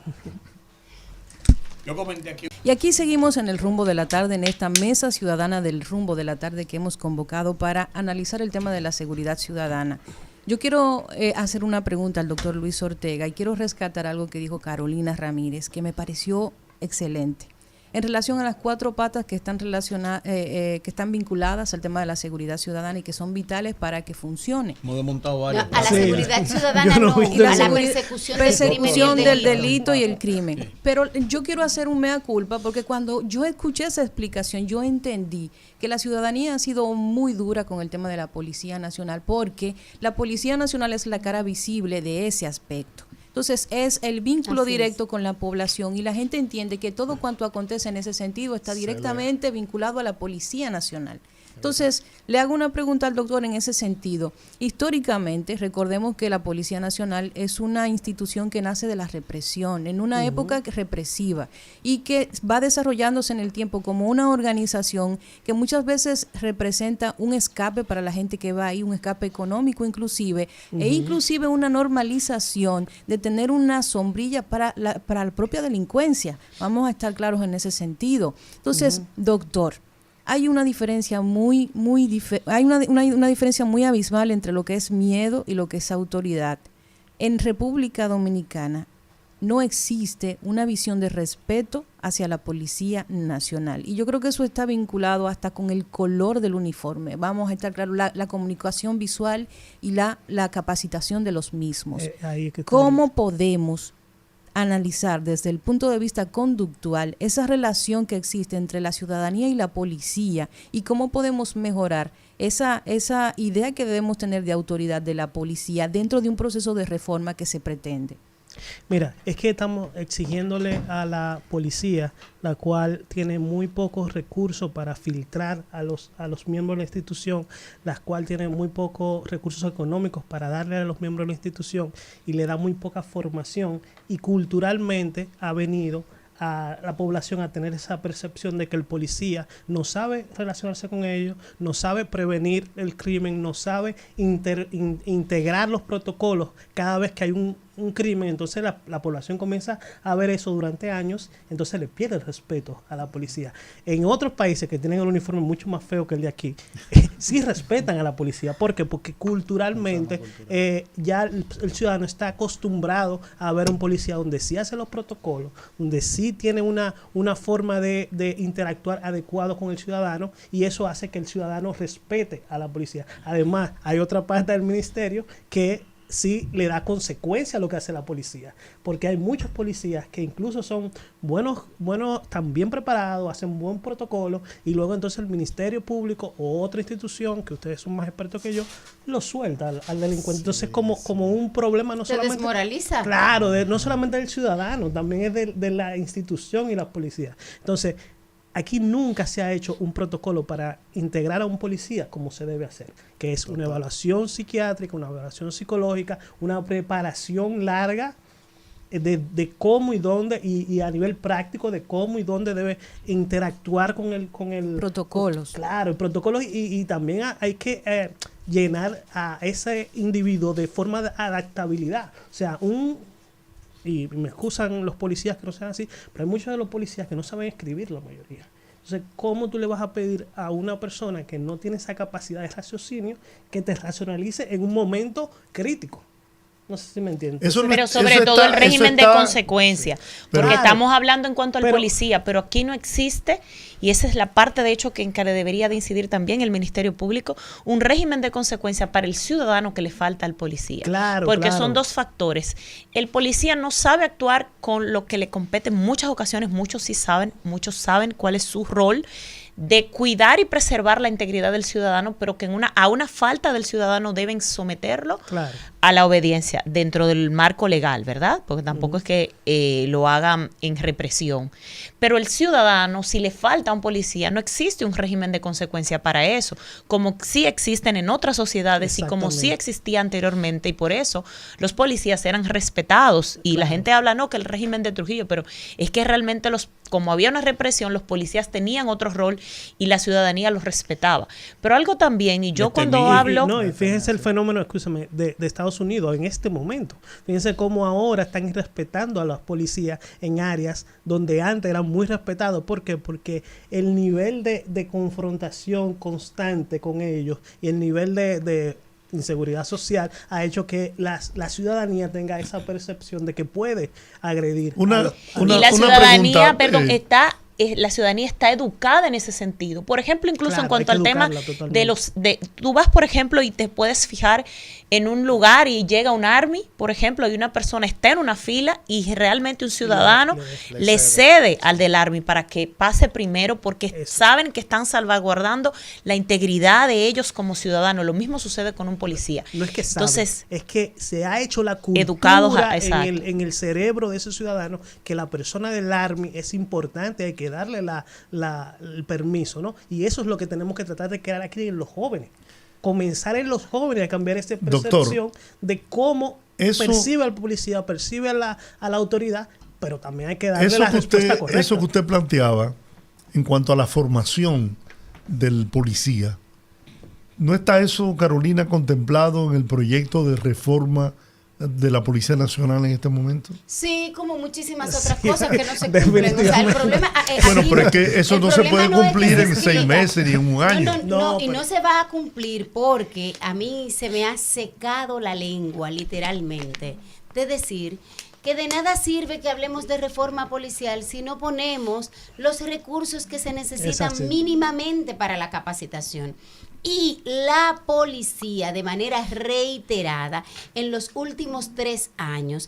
Yo comenté aquí.
Y aquí seguimos en el rumbo de la tarde, en esta mesa ciudadana del rumbo de la tarde que hemos convocado para analizar el tema de la seguridad ciudadana. Yo quiero hacer una pregunta al doctor Luis Ortega y quiero rescatar algo que dijo Carolina Ramírez, que me pareció excelente. En relación a las 4 patas que están que están vinculadas al tema de la seguridad ciudadana y que son vitales para que funcione.
Hemos desmontado
No,
varios.
a la
Sí.
seguridad ciudadana
Yo no
no,
he visto
a la
eso.
persecución
Del delito y el crimen. Pero yo quiero hacer un mea culpa porque cuando yo escuché esa explicación, yo entendí que la ciudadanía ha sido muy dura con el tema de la Policía Nacional, porque la Policía Nacional es la cara visible de ese aspecto. Entonces es el vínculo
Así
directo con la población y la gente entiende que todo cuanto acontece en ese sentido está directamente vinculado a la Policía Nacional. Entonces, le hago una pregunta al doctor en ese sentido. Históricamente, recordemos que la Policía Nacional es una institución que nace de la represión, en una época represiva, y que va desarrollándose en el tiempo como una organización que muchas veces representa un escape para la gente que va ahí, un escape económico inclusive, e inclusive una normalización de tener una sombrilla para la propia delincuencia. Vamos a estar claros en ese sentido. Entonces, doctor, hay una diferencia hay una diferencia muy abismal entre lo que es miedo y lo que es autoridad. En República Dominicana no existe una visión de respeto hacia la Policía Nacional. Y yo creo que eso está vinculado hasta con el color del uniforme. Vamos a estar claros, la comunicación visual y la capacitación de los mismos.
Ahí es que
¿Cómo podemos analizar desde el punto de vista conductual esa relación que existe entre la ciudadanía y la policía y cómo podemos mejorar esa idea que debemos tener de autoridad de la policía dentro de un proceso de reforma que se pretende?
Mira, es que estamos exigiéndole a la policía, la cual tiene muy pocos recursos para filtrar a los miembros de la institución, la cual tiene muy pocos recursos económicos para darle a los miembros de la institución y le da muy poca formación, y culturalmente ha venido a la población a tener esa percepción de que el policía no sabe relacionarse con ellos, no sabe prevenir el crimen, no sabe integrar los protocolos cada vez que hay un crimen. Entonces la población comienza a ver eso durante años, entonces le pierde el respeto a la policía. En otros países que tienen el uniforme mucho más feo que el de aquí, sí respetan a la policía. ¿Por qué? Porque culturalmente ya el ciudadano está acostumbrado a ver un policía donde sí hace los protocolos, donde sí tiene una forma de interactuar adecuado con el ciudadano, y eso hace que el ciudadano respete a la policía. Además, hay otra parte del ministerio que sí le da consecuencia a lo que hace la policía, porque hay muchos policías que incluso son buenos, están bien preparados, hacen buen protocolo, y luego entonces el Ministerio Público o otra institución, que ustedes son más expertos que yo, lo suelta al delincuente. Entonces como un problema no
Se
solamente...
desmoraliza.
Claro, no solamente del ciudadano, también es de la institución y la policía. Entonces, aquí nunca se ha hecho un protocolo para integrar a un policía como se debe hacer, que es una evaluación psiquiátrica, una evaluación psicológica, una preparación larga de cómo y dónde, y a nivel práctico de cómo y dónde debe interactuar con el
Protocolos.
Claro, el protocolo, y también hay que llenar a ese individuo de forma de adaptabilidad. O sea, y me excusan los policías que no sean así, pero hay muchos de los policías que no saben escribir, la mayoría. Entonces, ¿cómo tú le vas a pedir a una persona que no tiene esa capacidad de raciocinio que te racionalice en un momento crítico? No sé si me entiendes.
Pero sobre todo el régimen de consecuencia, porque
Claro.
estamos hablando en cuanto al policía, pero aquí no existe, y esa es la parte de hecho que debería de incidir también el Ministerio Público, un régimen de consecuencia para el ciudadano que le falta al policía.
Claro,
porque
claro.
son dos factores. El policía no sabe actuar con lo que le compete en muchas ocasiones, muchos saben cuál es su rol de cuidar y preservar la integridad del ciudadano, pero que a una falta del ciudadano deben someterlo
Claro.
a la obediencia dentro del marco legal, ¿verdad? Porque tampoco es que lo hagan en represión. Pero el ciudadano, si le falta a un policía, no existe un régimen de consecuencia para eso, como sí existen en otras sociedades y como sí existía anteriormente, y por eso los policías eran respetados. Y la gente habla, no, que el régimen de Trujillo, pero es que realmente como había una represión, los policías tenían otro rol y la ciudadanía los respetaba. Pero algo también, y yo cuando hablo...
Y fíjense el fenómeno, escúchame, de Estados Unidos en este momento. Fíjense cómo ahora están respetando a las policías en áreas donde antes eran muy respetados. ¿Por qué? Porque el nivel de confrontación constante con ellos y el nivel de inseguridad social ha hecho que la ciudadanía tenga esa percepción de que puede agredir.
Y la ciudadanía,
pregunta,
la ciudadanía está educada en ese sentido. Por ejemplo, incluso
Claro,
en cuanto
hay que
al tema
educarla
tú vas, por ejemplo, y te puedes fijar en un lugar y llega un army, por ejemplo, y una persona está en una fila y realmente un ciudadano le cede al del army para que pase primero, porque saben que están salvaguardando la integridad de ellos como ciudadanos. Lo mismo sucede con un policía.
No es que saben,
Entonces,
es que se ha hecho la cultura
educados
en el cerebro de ese ciudadano que la persona del army es importante, hay que darle el permiso, ¿no? Y eso es lo que tenemos que tratar de crear aquí en los jóvenes. Comenzar en los jóvenes a cambiar esta percepción de cómo percibe al policía, percibe a la autoridad, pero también hay que darle la respuesta correcta.
Eso que usted planteaba en cuanto a la formación del policía, ¿no está eso, Carolina, contemplado en el proyecto de reforma de la Policía Nacional en este momento?
Sí, como muchísimas otras cosas que no se cumplen. O sea, el problema...
Bueno, pero es que eso no se puede cumplir en 6 meses ni en un año.
Y no se va a cumplir porque a mí se me ha secado la lengua, literalmente, de decir que de nada sirve que hablemos de reforma policial si no ponemos los recursos que se necesitan mínimamente para la capacitación. Y la policía, de manera reiterada, en los últimos 3 años,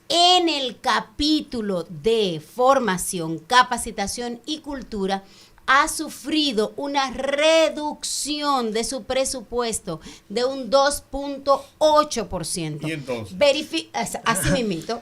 en el capítulo de formación, capacitación y cultura, ha sufrido una reducción de su presupuesto de un 2.8%.
¿Y entonces?
Así mismito.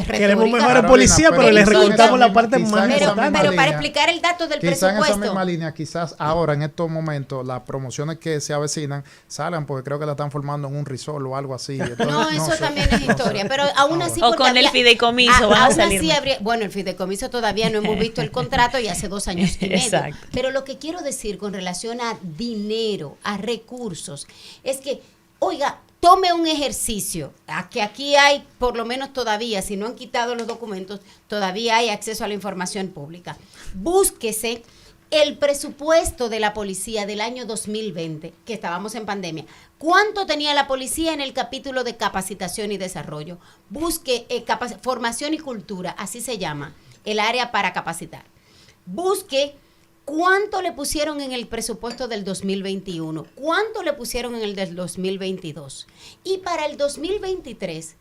Queremos mejores policías, pero les recortamos la parte más importante.
Pero para explicar el dato del
quizás
presupuesto.
en esa misma línea, quizás ahora en estos momentos las promociones que se avecinan salgan porque creo que la están formando en un resort o algo así. Entonces,
No, eso
sé.
también es historia, pero aún así...
O
porque
con el fideicomiso van a
aún
salir
así
más.
bueno, el fideicomiso todavía no hemos visto el contrato y hace 2 años y medio.
Exacto.
Pero lo que quiero decir con relación a dinero, a recursos, es que, oiga, tome un ejercicio, a que aquí hay, por lo menos todavía, si no han quitado los documentos, todavía hay acceso a la información pública. Búsquese el presupuesto de la policía del año 2020, que estábamos en pandemia. ¿Cuánto tenía la policía en el capítulo de capacitación y desarrollo? Busque formación y cultura, así se llama, el área para capacitar. Busque cuánto le pusieron en el presupuesto del 2021, cuánto le pusieron en el del 2022. Y para el 2023,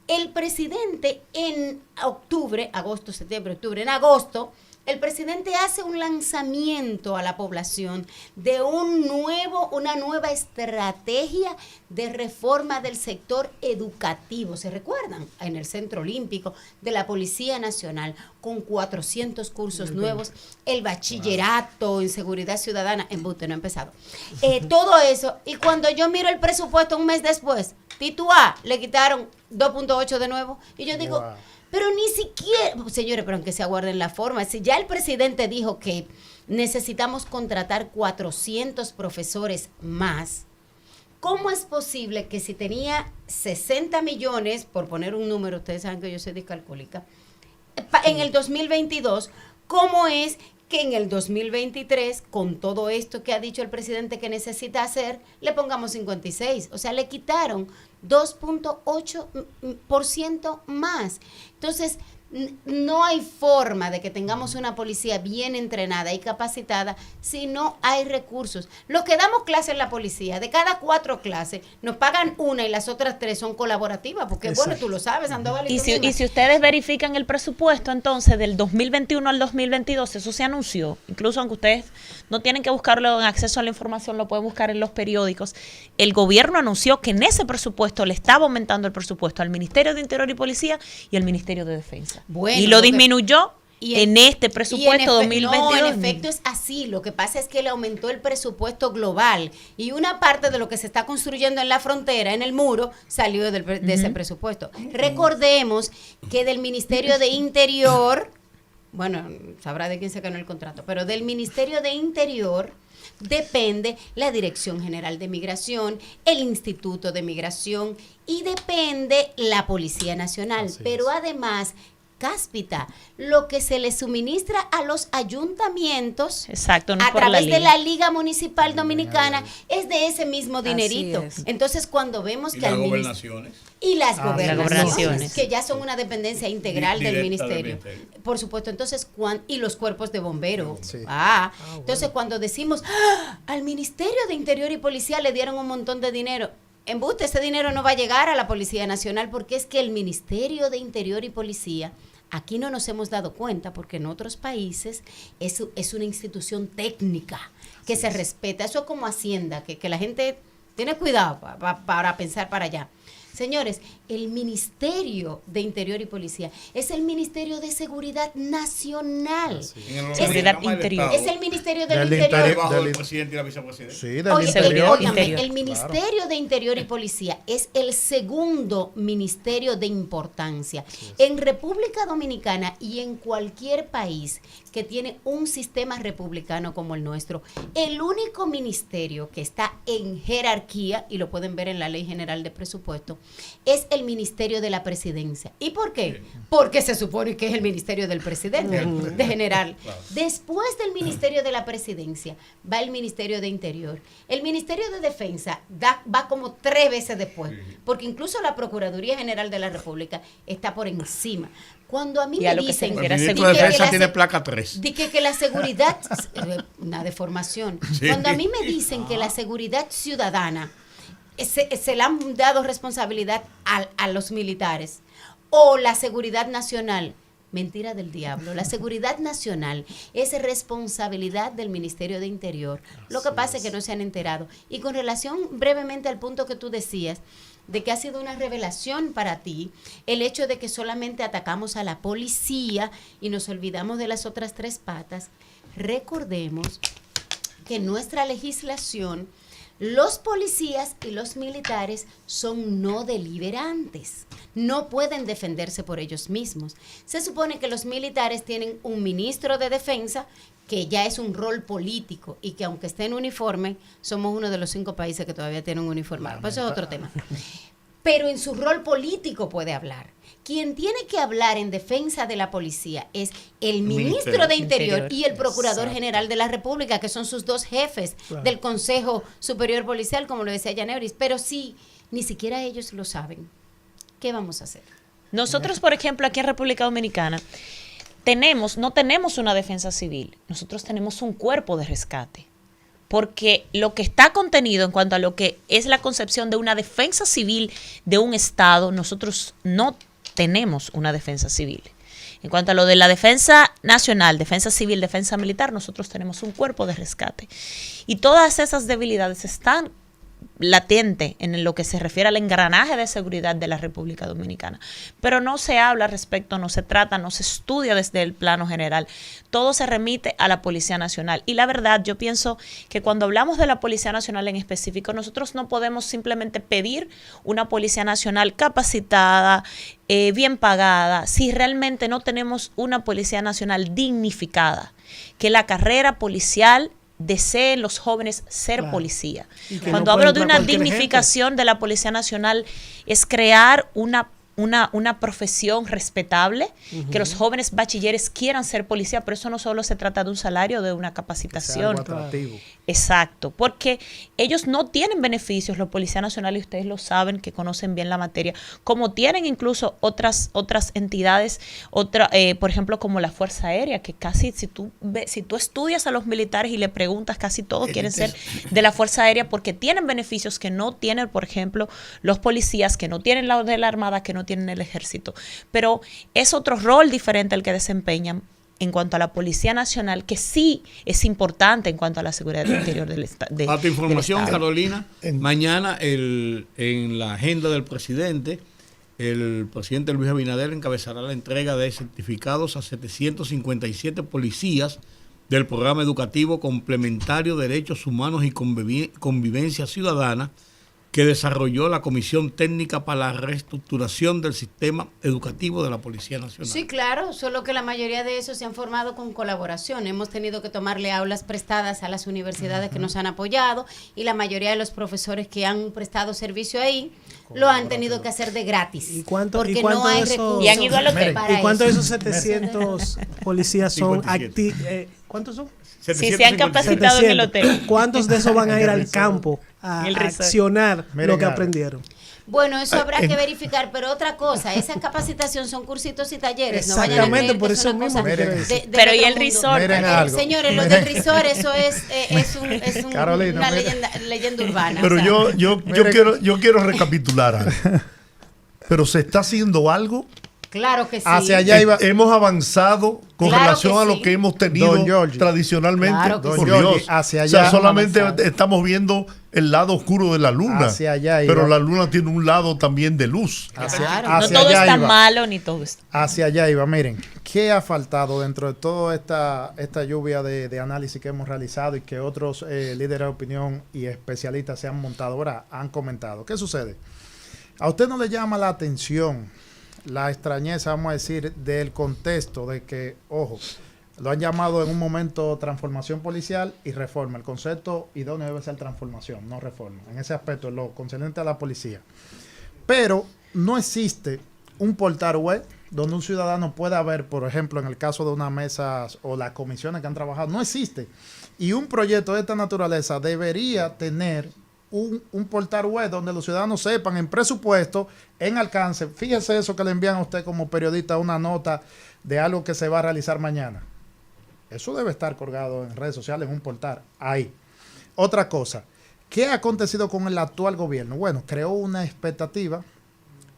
el presidente en en agosto, el presidente hace un lanzamiento a la población de una nueva estrategia de reforma del sector educativo. ¿Se recuerdan? En el Centro Olímpico de la Policía Nacional, con 400 cursos nuevos, el bachillerato en seguridad ciudadana, embuste, no ha empezado. Todo eso, y cuando yo miro el presupuesto un mes después, Titúa, le quitaron 2.8 de nuevo, y yo digo...
Wow.
Pero ni siquiera, señores, pero aunque se aguarden la forma, si ya el presidente dijo que necesitamos contratar 400 profesores más, ¿cómo es posible que si tenía 60 millones, por poner un número, ustedes saben que yo soy discalcúlica, en el 2022, cómo es que en el 2023, con todo esto que ha dicho el presidente que necesita hacer, le pongamos 56? O sea, le quitaron 2.8% más. Entonces, no hay forma de que tengamos una policía bien entrenada y capacitada si no hay recursos. Los que damos clases en la policía, de cada 4 clases, nos pagan una y las otras 3 son colaborativas, porque
Exacto.
bueno, tú lo sabes, Sandoval.
Y si ustedes verifican el presupuesto, entonces, del 2021 al 2022, eso se anunció, incluso aunque ustedes no tienen que buscarlo en acceso a la información, lo pueden buscar en los periódicos. El gobierno anunció que en ese presupuesto le estaba aumentando el presupuesto al Ministerio de Interior y Policía y al Ministerio de Defensa.
Bueno,
y lo disminuyó en este
y
presupuesto 2022.
No, en efecto es así. Lo que pasa es que le aumentó el presupuesto global y una parte de lo que se está construyendo en la frontera, en el muro, salió de ese presupuesto. Recordemos que del Ministerio de Interior, bueno, sabrá de quién se ganó el contrato, pero del Ministerio de Interior depende la Dirección General de Migración, el Instituto de Migración y depende la Policía Nacional. Pero además, cáspita, lo que se le suministra a los ayuntamientos
Exacto, no
a
por
través
la
de
liga.
la Liga Municipal Dominicana es de ese mismo dinerito.
es.
Entonces, cuando vemos
Y
que
las
al
gobernaciones.
y las gobernaciones,
gobernaciones.
que ya son una dependencia integral del
Directa del
ministerio.
ministerio.
Por supuesto, entonces, y los cuerpos de bomberos.
Sí.
Entonces, cuando decimos, al Ministerio de Interior y Policía le dieron un montón de dinero, embuste, ese dinero no va a llegar a la Policía Nacional, porque es que el Ministerio de Interior y Policía, aquí no nos hemos dado cuenta, porque en otros países es una institución técnica que se respeta. Eso es como Hacienda, que la gente tiene cuidado para pensar para allá. Señores, el Ministerio de Interior y Policía es el Ministerio de Seguridad Nacional.
Seguridad Interior.
Es el Ministerio del
Del
Interior.
interior.
Debajo del presidente y la vicepresidenta.
Sí, del
Oye,
interior.
óigame,
Interior.
el Ministerio de Interior y Policía es el segundo ministerio de importancia. En República Dominicana y en cualquier país que tiene un sistema republicano como el nuestro, el único ministerio que está en jerarquía, y lo pueden ver en la Ley General de Presupuesto, es el Ministerio de la Presidencia. ¿Y por qué? Porque se supone que es el Ministerio del Presidente, de general. Después del Ministerio de la Presidencia va el Ministerio de Interior. El Ministerio de Defensa va como 3 veces después, porque incluso la Procuraduría General de la República está por encima. Cuando a mí
Y a
me
lo que se
dicen...
refiere a
El ministro
seguridad.
de Defensa tiene placa 3.
Que la seguridad, una deformación.
Sí.
Cuando a mí me dicen que la seguridad ciudadana se le han dado responsabilidad a los militares o la seguridad nacional, Mentira del diablo. La seguridad nacional es responsabilidad del Ministerio de Interior. Lo que pasa es que no se han enterado. Y con relación brevemente al punto que tú decías, de que ha sido una revelación para ti el hecho de que solamente atacamos a la policía y nos olvidamos de las otras tres patas, recordemos que en nuestra legislación los policías y los militares son no deliberantes, no pueden defenderse por ellos mismos. Se supone que los militares tienen un ministro de defensa que ya es un rol político y que aunque esté en uniforme, somos uno de los 5 países que todavía tienen un uniforme. Pues eso es otro tema. Pero en su rol político puede hablar. Quien tiene que hablar en defensa de la policía es el ministro de Interior y el Procurador General de la República, que son sus dos jefes del Consejo Superior Policial, como lo decía Yaneuris. Pero si ni siquiera ellos lo saben, ¿qué vamos a hacer?
Nosotros, por ejemplo, aquí en República Dominicana, no tenemos una defensa civil, nosotros tenemos un cuerpo de rescate. Porque lo que está contenido en cuanto a lo que es la concepción de una defensa civil de un Estado, nosotros no tenemos una defensa civil. En cuanto a lo de la defensa nacional, defensa civil, defensa militar, nosotros tenemos un cuerpo de rescate. Y todas esas debilidades están latente en lo que se refiere al engranaje de seguridad de la República Dominicana. Pero no se habla respecto, no se trata, no se estudia desde el plano general. Todo se remite a la Policía Nacional. Y la verdad, yo pienso que cuando hablamos de la Policía Nacional en específico, nosotros no podemos simplemente pedir una Policía Nacional capacitada, bien pagada, si realmente no tenemos una Policía Nacional dignificada, que la carrera policial deseen los jóvenes ser policía. Cuando hablo de una dignificación de la Policía Nacional, es crear una profesión respetable, que los jóvenes bachilleres quieran ser policía, pero eso no solo se trata de un salario, de una capacitación. Exacto, porque ellos no tienen beneficios, los policías nacionales, y ustedes lo saben, que conocen bien la materia, como tienen incluso otras entidades, por ejemplo, como la Fuerza Aérea, que casi, si tú estudias a los militares y le preguntas, casi todos quieren ser de la Fuerza Aérea, porque tienen beneficios que no tienen, por ejemplo, los policías, que no tienen la de la Armada, que no tienen el Ejército. Pero es otro rol diferente el que desempeñan en cuanto a la Policía Nacional, que sí es importante en cuanto a la seguridad interior del Estado.
Para tu información, Carolina, mañana en la agenda del presidente, el presidente Luis Abinader encabezará la entrega de certificados a 757 policías del programa educativo complementario Derechos Humanos y Convivencia Ciudadana, que desarrolló la Comisión Técnica para la Reestructuración del Sistema Educativo de la Policía Nacional.
Sí, claro, solo que la mayoría de esos se han formado con colaboración. Hemos tenido que tomarle aulas prestadas a las universidades que nos han apoyado, y la mayoría de los profesores que han prestado servicio ahí lo han tenido que hacer de gratis.
¿Y cuánto
porque no hay recursos.
Y han ido al hotel.
¿Y cuántos de esos 700 policías son activos? ¿Cuántos son?
Sí, se han capacitado en el hotel.
¿Cuántos de esos van a ir al campo a accionar lo que aprendieron?
Bueno, eso habrá que verificar, pero otra cosa, esa capacitación son cursitos y talleres.
Exactamente,
no
por
eso
mismo.
Pero ¿y el resort?
Señores, lo del resort, eso es
Carolina,
una leyenda urbana.
Pero yo quiero recapitular algo. Pero se está haciendo algo.
Claro que sí.
Hacia allá iba.
Hemos avanzado con relación a lo que hemos tenido tradicionalmente.
Claro que
por
sí.
Dios.
Hacia allá
o sea, solamente
avanzado.
Estamos viendo el lado oscuro de la luna.
Hacia allá iba.
Pero la luna tiene un lado también de luz.
Claro.
No todo está malo ni todo está.
Hacia allá iba. Miren, ¿qué ha faltado dentro de toda esta lluvia de análisis que hemos realizado y que otros líderes de opinión y especialistas se han montado ahora, han comentado? ¿Qué sucede? ¿A usted no le llama la atención la extrañeza, vamos a decir, del contexto de que, ojo, lo han llamado en un momento transformación policial y reforma? El concepto idóneo debe ser transformación, no reforma. En ese aspecto, lo concerniente a la policía. Pero no existe un portal web donde un ciudadano pueda ver, por ejemplo, en el caso de unas mesas o las comisiones que han trabajado, no existe. Y un proyecto de esta naturaleza debería tener un portal web donde los ciudadanos sepan en presupuesto, en alcance. Fíjese eso que le envían a usted como periodista, una nota de algo que se va a realizar mañana. Eso debe estar colgado en redes sociales, en un portal, ahí. Otra cosa, ¿qué ha acontecido con el actual gobierno? Bueno, creó una expectativa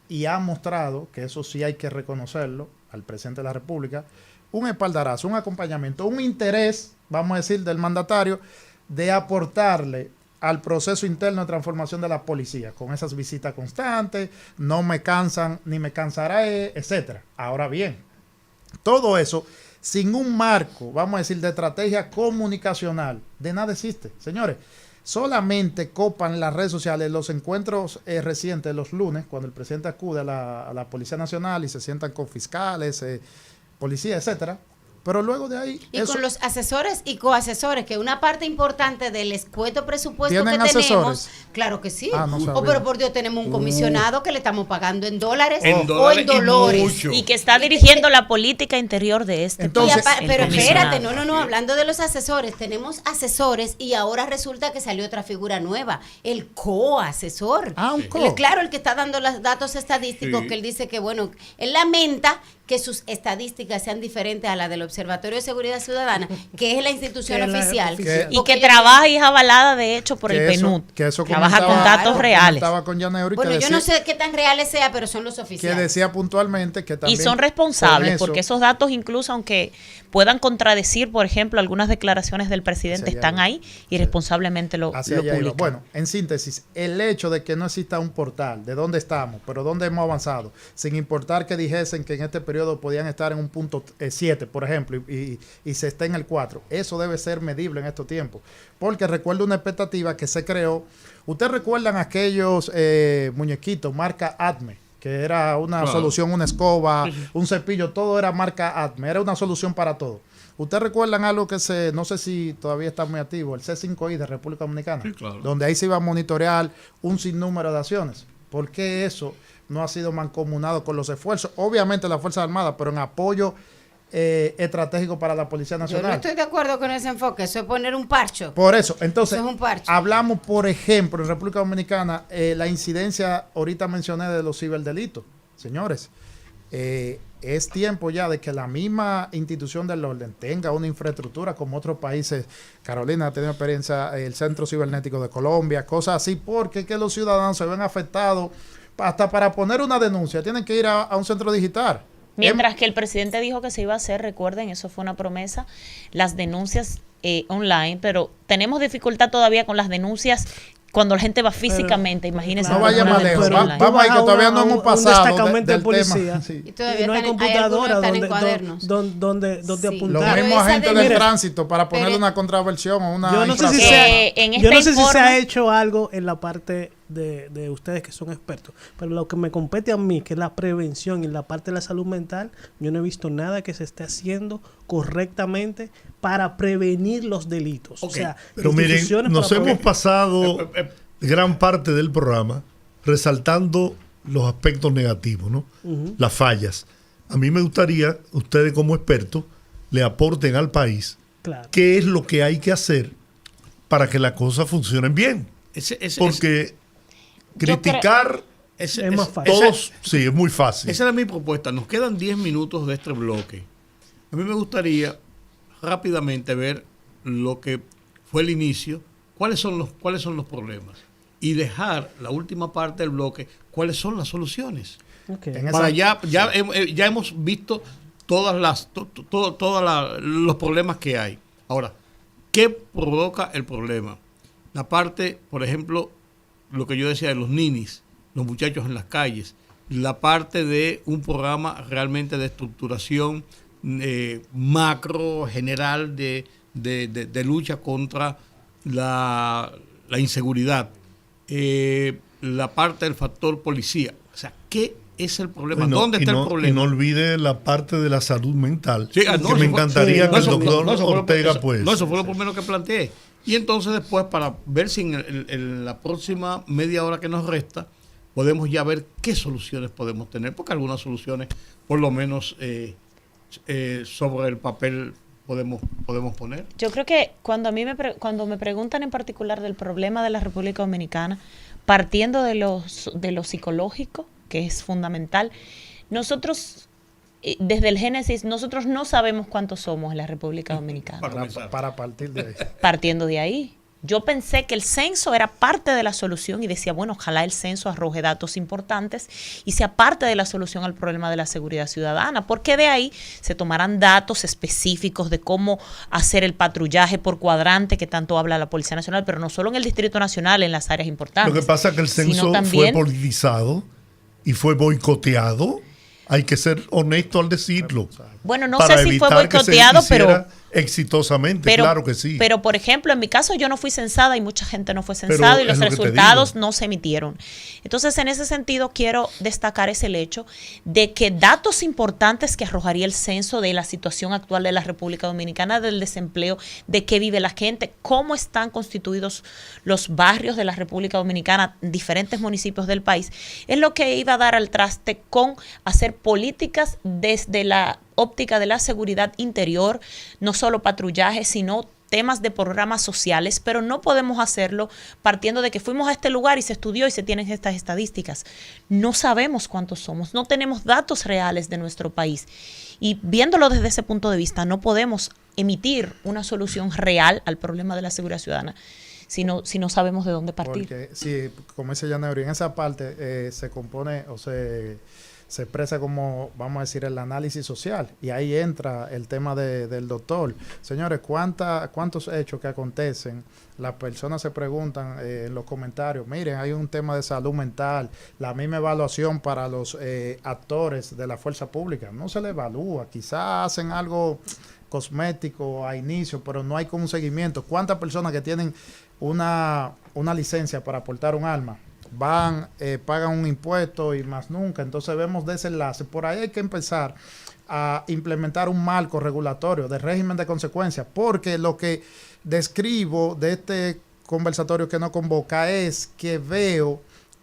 y ha mostrado, que eso sí hay que reconocerlo, al presidente de la República un espaldarazo, un acompañamiento, un interés, vamos a decir, del mandatario de aportarle al proceso interno de transformación de la policía, con esas visitas constantes, no me cansan ni me cansaré, etcétera. Ahora bien, todo eso sin un marco, vamos a decir, de estrategia comunicacional, de nada existe. Señores, solamente copan las redes sociales los encuentros recientes los lunes, cuando el presidente acude a la Policía Nacional y se sientan con fiscales, policía, etcétera. Pero luego de ahí...
Y con los asesores y coasesores, que una parte importante del escueto presupuesto que
¿Tienen
tenemos...
asesores?
Claro que sí.
No sabía.
Pero por Dios, tenemos un comisionado que le estamos pagando en dólares
En
o en
dólares y
dolores.
mucho.
Y que está dirigiendo la política interior de este
Entonces,
país. el
Pero
comisionado.
espérate, no, hablando de los asesores, tenemos asesores y ahora resulta que salió otra figura nueva, el coasesor.
Un co.
Claro, el que está dando los datos estadísticos,
Sí.
que él dice que, bueno, él lamenta que sus estadísticas sean diferentes a las del Observatorio de Seguridad Ciudadana, que es la institución
Que es la
oficial.
oficial.
Y
Porque
que
ellos-
trabaja y es avalada, de hecho, por el
que eso-
PNUD.
que eso
Trabaja con
comentaba-
datos reales.
comentaba con Yaneuri,
Bueno,
que
yo no sé qué tan reales sea, pero son los
que
oficiales.
decía puntualmente que
Y
también
son
con
responsables,
eso-
porque esos datos, incluso aunque puedan contradecir, por ejemplo, algunas declaraciones del presidente,
Hacia allá
están
iba.
ahí y responsablemente lo
hacia allá iba.
publican.
Bueno, en síntesis, el hecho de que no exista un portal de dónde estamos, pero dónde hemos avanzado, sin importar que dijesen que en este periodo podían estar en un punto 7, por ejemplo, y se está en el 4, eso debe ser medible en estos tiempos. Porque recuerdo una expectativa que se creó. ¿Ustedes recuerdan aquellos muñequitos marca Atme? Que era una
Claro.
solución, una escoba, un cepillo, todo era marca Atme, era una solución para todo. ¿Ustedes recuerdan algo que no sé si todavía está muy activo, el C5I de República Dominicana?
Sí, claro.
Donde ahí se iba a monitorear un sinnúmero de acciones. ¿Por qué eso no ha sido mancomunado con los esfuerzos? Obviamente las Fuerzas Armadas, pero en apoyo estratégico para la Policía
Yo no
Nacional.
estoy de acuerdo con ese enfoque, eso es poner un parcho.
Por eso, entonces,
Eso es un parche.
hablamos, por ejemplo, en República Dominicana, la incidencia, ahorita mencioné, de los ciberdelitos. Señores, es tiempo ya de que la misma institución del orden tenga una infraestructura como otros países. Carolina ha tenido experiencia, el Centro Cibernético de Colombia, cosas así, porque es que los ciudadanos se ven afectados. Hasta para poner una denuncia tienen que ir a un centro digital.
Mientras que el presidente dijo que se iba a hacer, recuerden, eso fue una promesa, las denuncias online, pero tenemos dificultad todavía con las denuncias cuando la gente va físicamente, imagínense.
No
Claro,
vaya
pero-
más lejos.
pero
Va-
tú
vamos ahí,
vas
que
a
todavía no
un-
hemos
a un
pasado
destacamento de
del
policía.
tema. Sí.
Y
Y
todavía
no hay
están-
computadora
algunos están en
donde
cuadernos.
donde
Sí.
Los
apuntar.
Pero
mismos
esa
agentes
de-
del
Mira,
tránsito para ponerle
pero-
una contraversión o una
Yo no sé si
infracción.
en
yo
este
no sé si se
informe-
ha hecho algo en la parte de ustedes que son expertos, pero lo que me compete a mí, que es la prevención y la parte de la salud mental, yo no he visto nada que se esté haciendo correctamente para prevenir los delitos.
Ok,
O sea,
Pero miren,
instituciones
nos
para
hemos
prevenir.
pasado gran parte del programa resaltando los aspectos negativos, ¿no?
Ujú.
Las fallas. A mí me gustaría, ustedes como expertos, le aporten al país
Claro.
qué es lo que hay que hacer para que las cosas funcionen bien. Porque criticar
Es más fácil.
todos, sí, es muy fácil.
Esa era mi propuesta. Nos quedan 10 minutos de este bloque. A mí me gustaría rápidamente ver lo que fue el inicio, cuáles son los problemas y dejar la última parte del bloque, cuáles son las soluciones.
Ok.
En esa-
Para ya hemos visto todos los problemas que hay. Ahora, ¿qué provoca el problema? La parte, por ejemplo, lo que yo decía de los ninis, los muchachos en las calles, la parte de un programa realmente de estructuración macro, general, de lucha contra la inseguridad, la parte del factor policía. O sea, ¿qué es el problema?
Bueno,
¿Dónde está el
Y
problema?
no olvide la parte de la salud mental,
Sí,
que
no,
me
eso fue-
encantaría
sí,
que el
eso-
doctor
eso fue lo-
Ortega,
eso-
pues.
no, eso fue lo primero que planteé. Y entonces después, para ver si en la próxima media hora que nos resta, podemos ya ver qué soluciones podemos tener, porque algunas soluciones, por lo menos, sobre el papel podemos poner.
Yo creo que cuando cuando me preguntan en particular del problema de la República Dominicana, partiendo de lo psicológico, que es fundamental, nosotros desde el Génesis, nosotros no sabemos cuántos somos en la República Dominicana.
Para comenzar.
para partir de ahí.
Partiendo de ahí. Yo pensé que el censo era parte de la solución y decía, bueno, ojalá el censo arroje datos importantes y sea parte de la solución al problema de la seguridad ciudadana, porque de ahí se tomarán datos específicos de cómo hacer el patrullaje por cuadrante que tanto habla la Policía Nacional, pero no solo en el Distrito Nacional, en las áreas importantes.
Lo que pasa es que el censo fue politizado y fue boicoteado. Hay que ser honesto al decirlo.
Bueno, no sé si fue boicoteado, pero
exitosamente, claro que sí.
Pero, por ejemplo, en mi caso yo no fui censada y mucha gente no fue censada y los resultados no se emitieron. Entonces, en ese sentido, quiero destacar el hecho de que datos importantes que arrojaría el censo de la situación actual de la República Dominicana, del desempleo, de qué vive la gente, cómo están constituidos los barrios de la República Dominicana, diferentes municipios del país, es lo que iba a dar al traste con hacer políticas desde la óptica de la seguridad interior, no solo patrullaje, sino temas de programas sociales, pero no podemos hacerlo partiendo de que fuimos a este lugar y se estudió y se tienen estas estadísticas. No sabemos cuántos somos, no tenemos datos reales de nuestro país. Y viéndolo desde ese punto de vista, no podemos emitir una solución real al problema de la seguridad ciudadana si no sabemos de dónde partir.
Porque, sí, como dice Yaneuri, en esa parte se compone o se expresa como, vamos a decir, el análisis social. Y ahí entra el tema del doctor. Señores, ¿cuántos hechos que acontecen? Las personas se preguntan en los comentarios, miren, hay un tema de salud mental, la misma evaluación para los actores de la fuerza pública. No se le evalúa, quizás hacen algo cosmético a inicio, pero no hay como un seguimiento. ¿Cuántas personas que tienen una licencia para portar un arma pagan un impuesto y más nunca? Entonces vemos desenlace. Por ahí hay que empezar a implementar un marco regulatorio de régimen de consecuencias, porque lo que describo de este conversatorio que nos convoca es que veo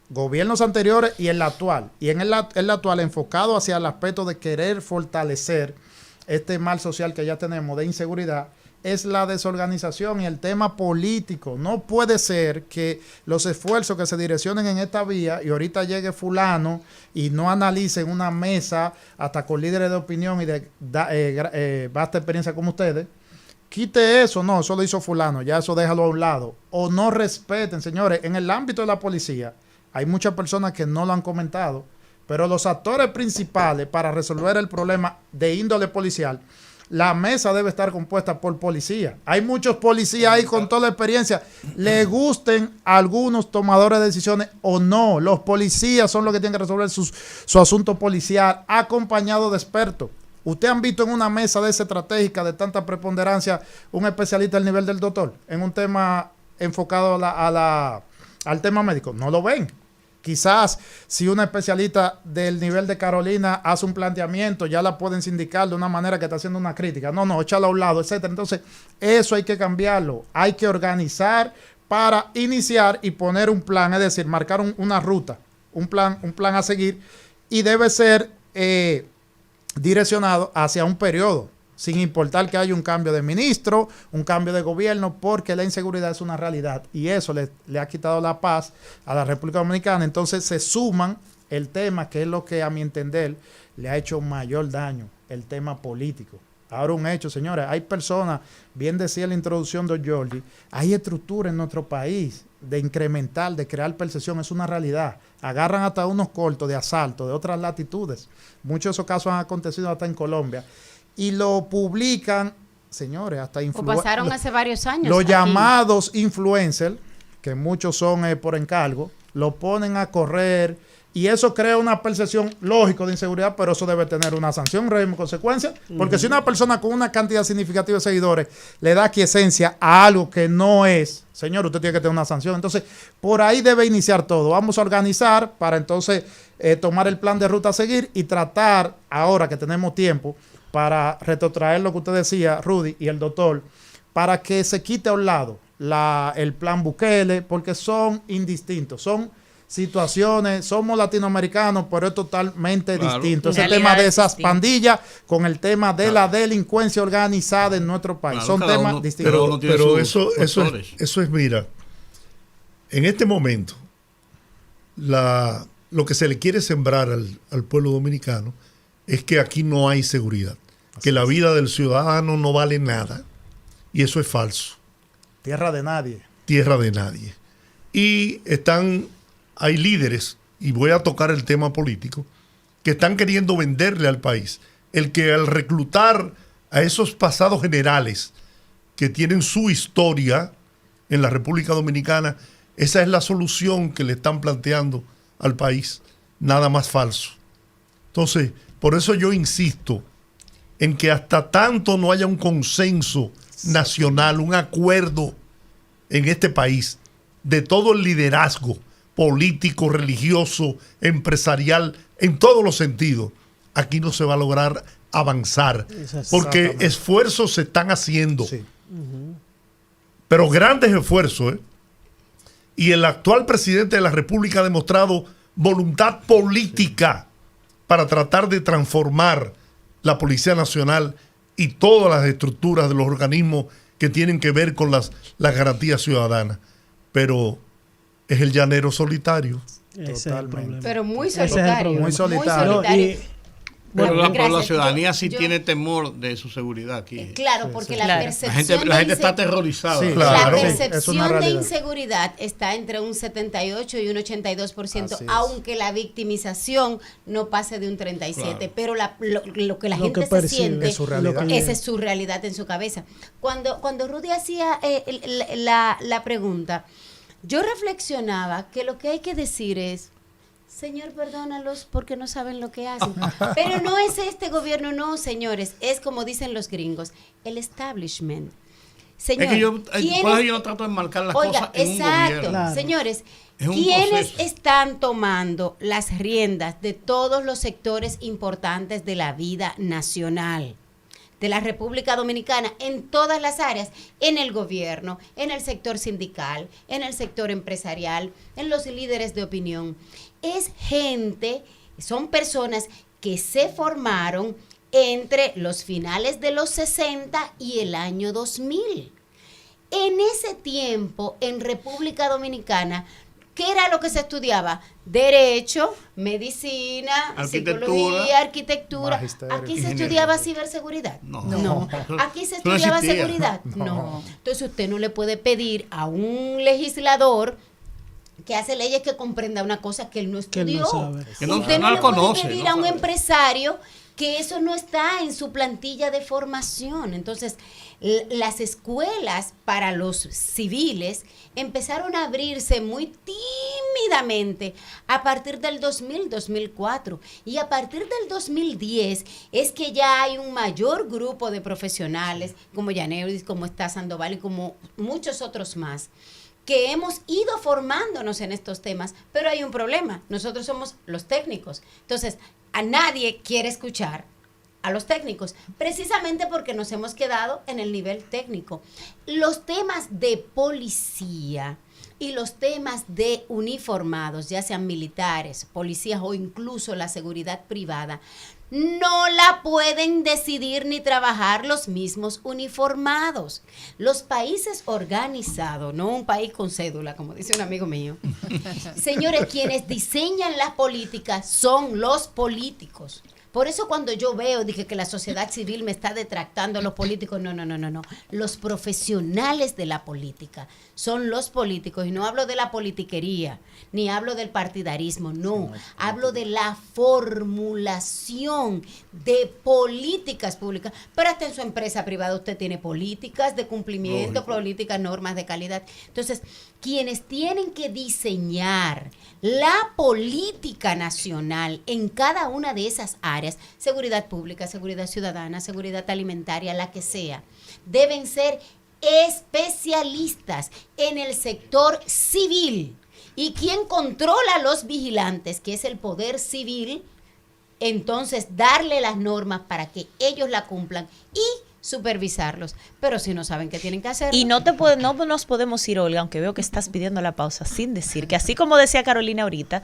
gobiernos anteriores y el actual, y en el actual enfocado hacia el aspecto de querer fortalecer este mal social que ya tenemos de inseguridad, es la desorganización y el tema político. No puede ser que los esfuerzos que se direccionen en esta vía y ahorita llegue fulano y no analicen una mesa hasta con líderes de opinión y de vasta experiencia como ustedes. Quite eso, no, eso lo hizo fulano, ya eso déjalo a un lado. O no respeten, señores, en el ámbito de la policía hay muchas personas que no lo han comentado, pero los actores principales para resolver el problema de índole policial, la mesa debe estar compuesta por policías. Hay muchos policías ahí con toda la experiencia. Le gusten a algunos tomadores de decisiones o no. Los policías son los que tienen que resolver su asunto policial, acompañado de expertos. ¿Usted han visto en una mesa de esa estratégica de tanta preponderancia un especialista al nivel del doctor en un tema enfocado al tema médico? No lo ven. Quizás si una especialista del nivel de Carolina hace un planteamiento, ya la pueden sindicar de una manera que está haciendo una crítica. No, échala a un lado, etcétera. Entonces, eso hay que cambiarlo. Hay que organizar para iniciar y poner un plan, es decir, marcar una ruta, un plan a seguir, y debe ser direccionado hacia un periodo, sin importar que haya un cambio de ministro, un cambio de gobierno, porque la inseguridad es una realidad y eso le ha quitado la paz a la República Dominicana. Entonces se suman el tema, que es lo que a mi entender le ha hecho mayor daño, el tema político. Ahora un hecho, señores, hay personas, bien decía la introducción de Jordi, hay estructura en nuestro país de incrementar, de crear percepción, es una realidad. Agarran hasta unos cortos de asalto de otras latitudes. Muchos de esos casos han acontecido hasta en Colombia. Y lo publican, señores, hasta influencers.
Pasaron hace varios años.
Los llamados influencers, que muchos son por encargo, lo ponen a correr y eso crea una percepción lógica de inseguridad, pero eso debe tener una sanción, un régimen de consecuencias. Porque si una persona con una cantidad significativa de seguidores le da aquiescencia a algo que no es, señor, usted tiene que tener una sanción. Entonces, por ahí debe iniciar todo. Vamos a organizar para entonces tomar el plan de ruta a seguir y tratar, ahora que tenemos tiempo, para retrotraer lo que usted decía, Rudy, y el doctor, para que se quite a un lado el plan Bukele, porque son indistintos, son situaciones, somos latinoamericanos, pero es totalmente distinto. Ese tema de esas pandillas con el tema de la delincuencia organizada en nuestro país. Son temas distintos.
Pero eso es, mira, en este momento, lo que se le quiere sembrar al pueblo dominicano es que aquí no hay seguridad, que la vida del ciudadano no vale nada, y eso es falso.
Tierra de nadie.
tierra de nadie. Y hay líderes, y voy a tocar el tema político, que están queriendo venderle al país el que al reclutar a esos pasados generales que tienen su historia en la República Dominicana, esa es la solución que le están planteando al país. Nada más falso. Entonces, por eso yo insisto en que hasta tanto no haya un consenso nacional, un acuerdo en este país de todo el liderazgo político, religioso, empresarial, en todos los sentidos, aquí no se va a lograr avanzar, porque esfuerzos se están haciendo,
Sí.
pero grandes esfuerzos, ¿eh? Y el actual presidente de la República ha demostrado voluntad política para tratar de transformar la Policía Nacional y todas las estructuras de los organismos que tienen que ver con las garantías ciudadanas. Pero es el llanero solitario.
Ese es el
Totalmente.
problema.
Pero muy
Ese es el
solitario.
problema.
Muy solitario.
No, y-
Pero la
Gracias.
ciudadanía sí
Yo-
tiene temor de su seguridad aquí.
Claro, porque la
Claro.
percepción
La gente
de
está aterrorizada.
Sí,
Claro.
La
Sí,
es
percepción
una
de
realidad.
inseguridad está entre un 78 y un 82%,
Así es.
aunque la victimización no pase de un 37%,
Claro.
pero lo que la
Lo
gente
que
se
percibe,
siente,
es su realidad.
lo que-
esa es su realidad en su cabeza. Cuando Rudy hacía la pregunta, yo reflexionaba que lo que hay que decir es: Señor, perdónalos porque no saben lo que hacen. Pero no es este gobierno, no, señores. Es como dicen los gringos, el establishment. Señor,
Es que yo,
¿quiénes-
por eso yo no trato de marcar las
Oiga,
cosas en un
exacto.
gobierno.
Claro.
Señores,
Es un
¿quiénes
proceso.
están tomando las riendas de todos los sectores importantes de la vida nacional de la República Dominicana en todas las áreas, en el gobierno, en el sector sindical, en el sector empresarial, en los líderes de opinión? Es gente, son personas que se formaron entre los finales de los 60 y el año 2000. En ese tiempo, en República Dominicana, ¿qué era lo que se estudiaba? Derecho, medicina,
Arquitectura,
psicología, arquitectura.
magisterio,
¿Aquí se
ingeniería.
estudiaba ciberseguridad?
No.
¿Aquí se
Eso no
estudiaba
existía.
seguridad? No. Entonces usted no le puede pedir a un legislador que hace leyes que comprenda una cosa que él no
Que él no
estudió.
sabe.
Que no-
Usted
no la
le puede
conoce,
pedir
no
a un
sabe.
empresario que eso no está en su plantilla de formación. Entonces, las escuelas para los civiles empezaron a abrirse muy tímidamente a partir del 2000-2004. Y a partir del 2010 es que ya hay un mayor grupo de profesionales, como Yaneudis, como está Sandoval y como muchos otros más, que hemos ido formándonos en estos temas, pero hay un problema. Nosotros somos los técnicos. Entonces, a nadie quiere escuchar a los técnicos, precisamente porque nos hemos quedado en el nivel técnico. Los temas de policía y los temas de uniformados, ya sean militares, policías o incluso la seguridad privada, no la pueden decidir ni trabajar los mismos uniformados. Los países organizados, no un país con cédula, como dice un amigo mío. Señores, quienes diseñan las políticas son los políticos. Por eso cuando yo veo dije, que la sociedad civil me está detractando a los políticos, no. Los profesionales de la política son los políticos. Y no hablo de la politiquería, ni hablo del partidarismo, no. Hablo de la formulación de políticas públicas. Pero hasta en su empresa privada usted tiene políticas de cumplimiento,
Lógico.
políticas, normas de calidad. Entonces, quienes tienen que diseñar la política nacional en cada una de esas áreas, seguridad pública, seguridad ciudadana, seguridad alimentaria, la que sea, deben ser especialistas en el sector civil. Y quien controla a los vigilantes, que es el poder civil, entonces darle las normas para que ellos la cumplan y supervisarlos. Pero si no saben qué tienen que hacer.
Y no nos podemos ir, Olga, aunque veo que estás pidiendo la pausa, sin decir que así como decía Carolina ahorita,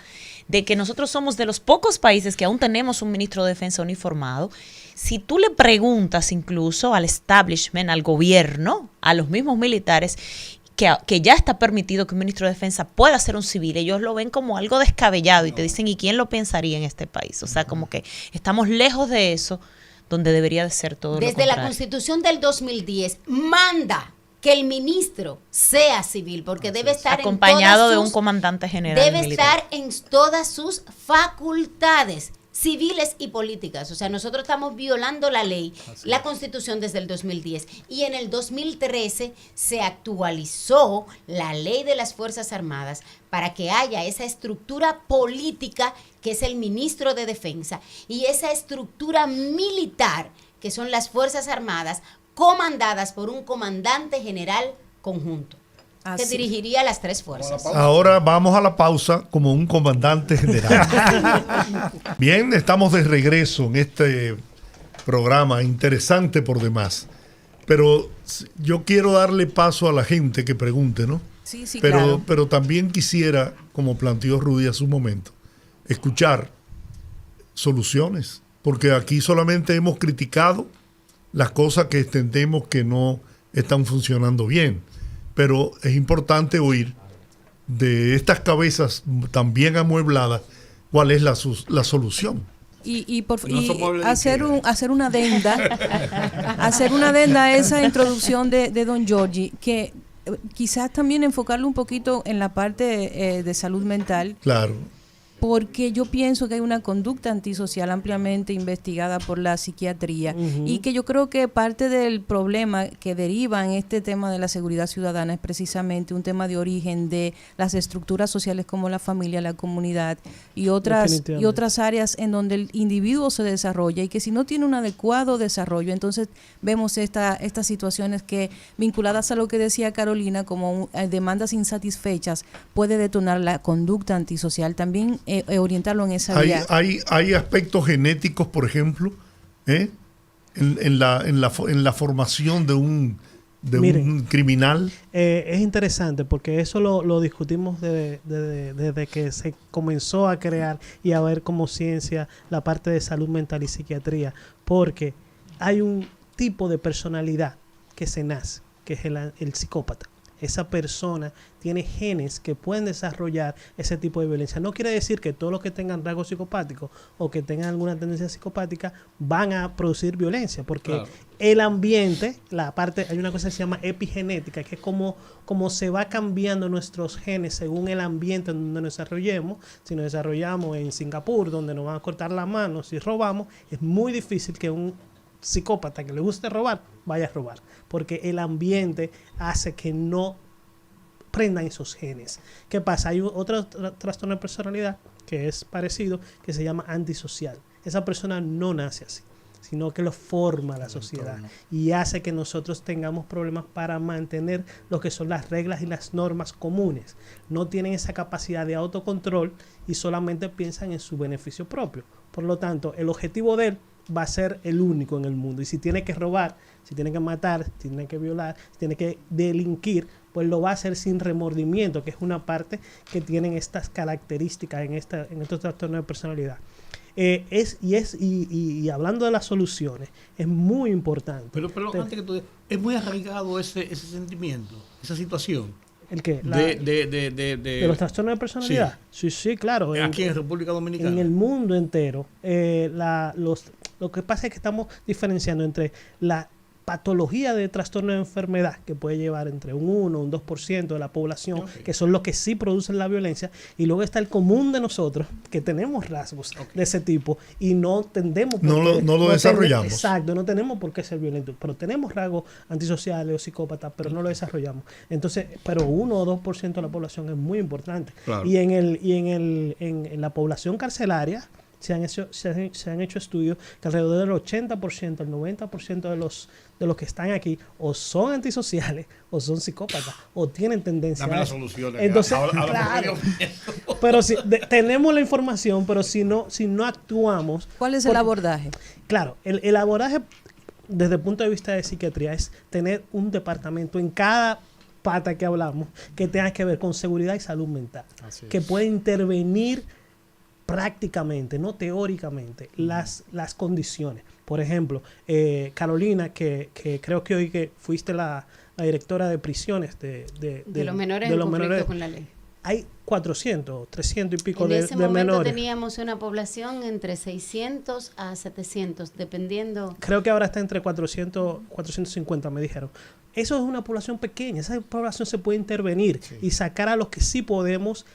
de que nosotros somos de los pocos países que aún tenemos un ministro de Defensa uniformado, si tú le preguntas incluso al establishment, al gobierno, a los mismos militares, que ya está permitido que un ministro de Defensa pueda ser un civil, ellos lo ven como algo descabellado y te dicen, ¿y quién lo pensaría en este país? O sea, como que estamos lejos de eso, donde debería de ser todo lo
Desde la
contrario.
Constitución del 2010 manda que el ministro sea civil, porque debe estar
acompañado de un
sus,
comandante general
debe
militar.
estar en todas sus facultades civiles y políticas. O sea, nosotros estamos violando la ley, la Constitución desde el 2010, y en el 2013 se actualizó la ley de las Fuerzas Armadas para que haya esa estructura política que es el ministro de Defensa y esa estructura militar que son las Fuerzas Armadas comandadas por un comandante general conjunto que dirigiría las tres fuerzas.
Ahora vamos a la pausa como un comandante general. Bien, estamos de regreso en este programa interesante por demás. Pero yo quiero darle paso a la gente que pregunte, ¿no?
Sí, sí,
pero,
claro.
pero también quisiera, como planteó Rudy hace un momento, escuchar soluciones. Porque aquí solamente hemos criticado las cosas que entendemos que no están funcionando bien. Pero es importante oír de estas cabezas tan bien amuebladas cuál es la solución.
Y
No somos
hacer una adenda a esa introducción de don Giorgi, que quizás también enfocarlo un poquito en la parte de salud mental.
Claro.
Porque yo pienso que hay una conducta antisocial ampliamente investigada por la psiquiatría y que yo creo que parte del problema que deriva en este tema de la seguridad ciudadana es precisamente un tema de origen de las estructuras sociales como la familia, la comunidad y otras áreas en donde el individuo se desarrolla y que si no tiene un adecuado desarrollo, entonces vemos estas situaciones que vinculadas a lo que decía Carolina como demandas insatisfechas puede detonar la conducta antisocial. También orientarlo en esa vía.
Hay aspectos genéticos, por ejemplo, en la formación de un criminal.
Es interesante porque eso lo discutimos desde que se comenzó a crear y a ver como ciencia la parte de salud mental y psiquiatría, porque hay un tipo de personalidad que se nace, que es el psicópata. Esa persona tiene genes que pueden desarrollar ese tipo de violencia. No quiere decir que todos los que tengan rasgos psicopáticos o que tengan alguna tendencia psicopática van a producir violencia, porque el ambiente, hay una cosa que se llama epigenética, que es como se va cambiando nuestros genes según el ambiente en donde nos desarrollemos. Si nos desarrollamos en Singapur, donde nos van a cortar las manos si robamos, es muy difícil que un psicópata que le guste robar vaya a robar, porque el ambiente hace que no prendan esos genes. ¿Qué pasa? Hay otro trastorno de personalidad que es parecido, que se llama antisocial. Esa persona no nace así, sino que lo forma la sociedad y hace que nosotros tengamos problemas para mantener lo que son las reglas y las normas comunes. No tienen esa capacidad de autocontrol y solamente piensan en su beneficio propio. Por lo tanto, el objetivo de él va a ser el único en el mundo. Y si tiene que robar, si tiene que matar, si tiene que violar, si tiene que delinquir, pues lo va a hacer sin remordimiento, que es una parte que tienen estas características en estos trastornos de personalidad. Y hablando de las soluciones, es muy importante.
Pero antes que tú digas, es muy arraigado ese sentimiento, esa situación.
¿El qué?
De
los trastornos de personalidad. Sí, claro.
Aquí en República Dominicana.
En el mundo entero. Lo que pasa es que estamos diferenciando entre la patología de trastorno de enfermedad, que puede llevar entre un 1 o un 2% de la población, que son los que sí producen la violencia, y luego está el común de nosotros, que tenemos rasgos de ese tipo y no tendemos por
no lo desarrollamos.
Exacto, no tenemos por qué ser violentos, pero tenemos rasgos antisociales o psicópatas, pero no lo desarrollamos. Entonces, pero 1 o 2% de la población es muy importante. Claro. Y en la población carcelaria se han hecho estudios que alrededor del 80%, el 90% de los que están aquí o son antisociales o son psicópatas o tienen tendencia.
Dame la solución.
Entonces, claro, pero si tenemos la información, pero si no actuamos.
¿Cuál es el abordaje?
Claro, el abordaje desde el punto de vista de psiquiatría es tener un departamento en cada pata que hablamos que tenga que ver con seguridad y salud mental, que pueda intervenir prácticamente, no teóricamente, las condiciones. Por ejemplo, Carolina, que creo que hoy que fuiste la directora de prisiones de
los menores en conflicto con la ley.
Hay 400, 300 y pico de menores.
En ese momento teníamos una población entre 600 a 700, dependiendo.
Creo que ahora está entre 400, 450, me dijeron. eso es una población pequeña, esa población se puede intervenir y sacar a los que sí podemos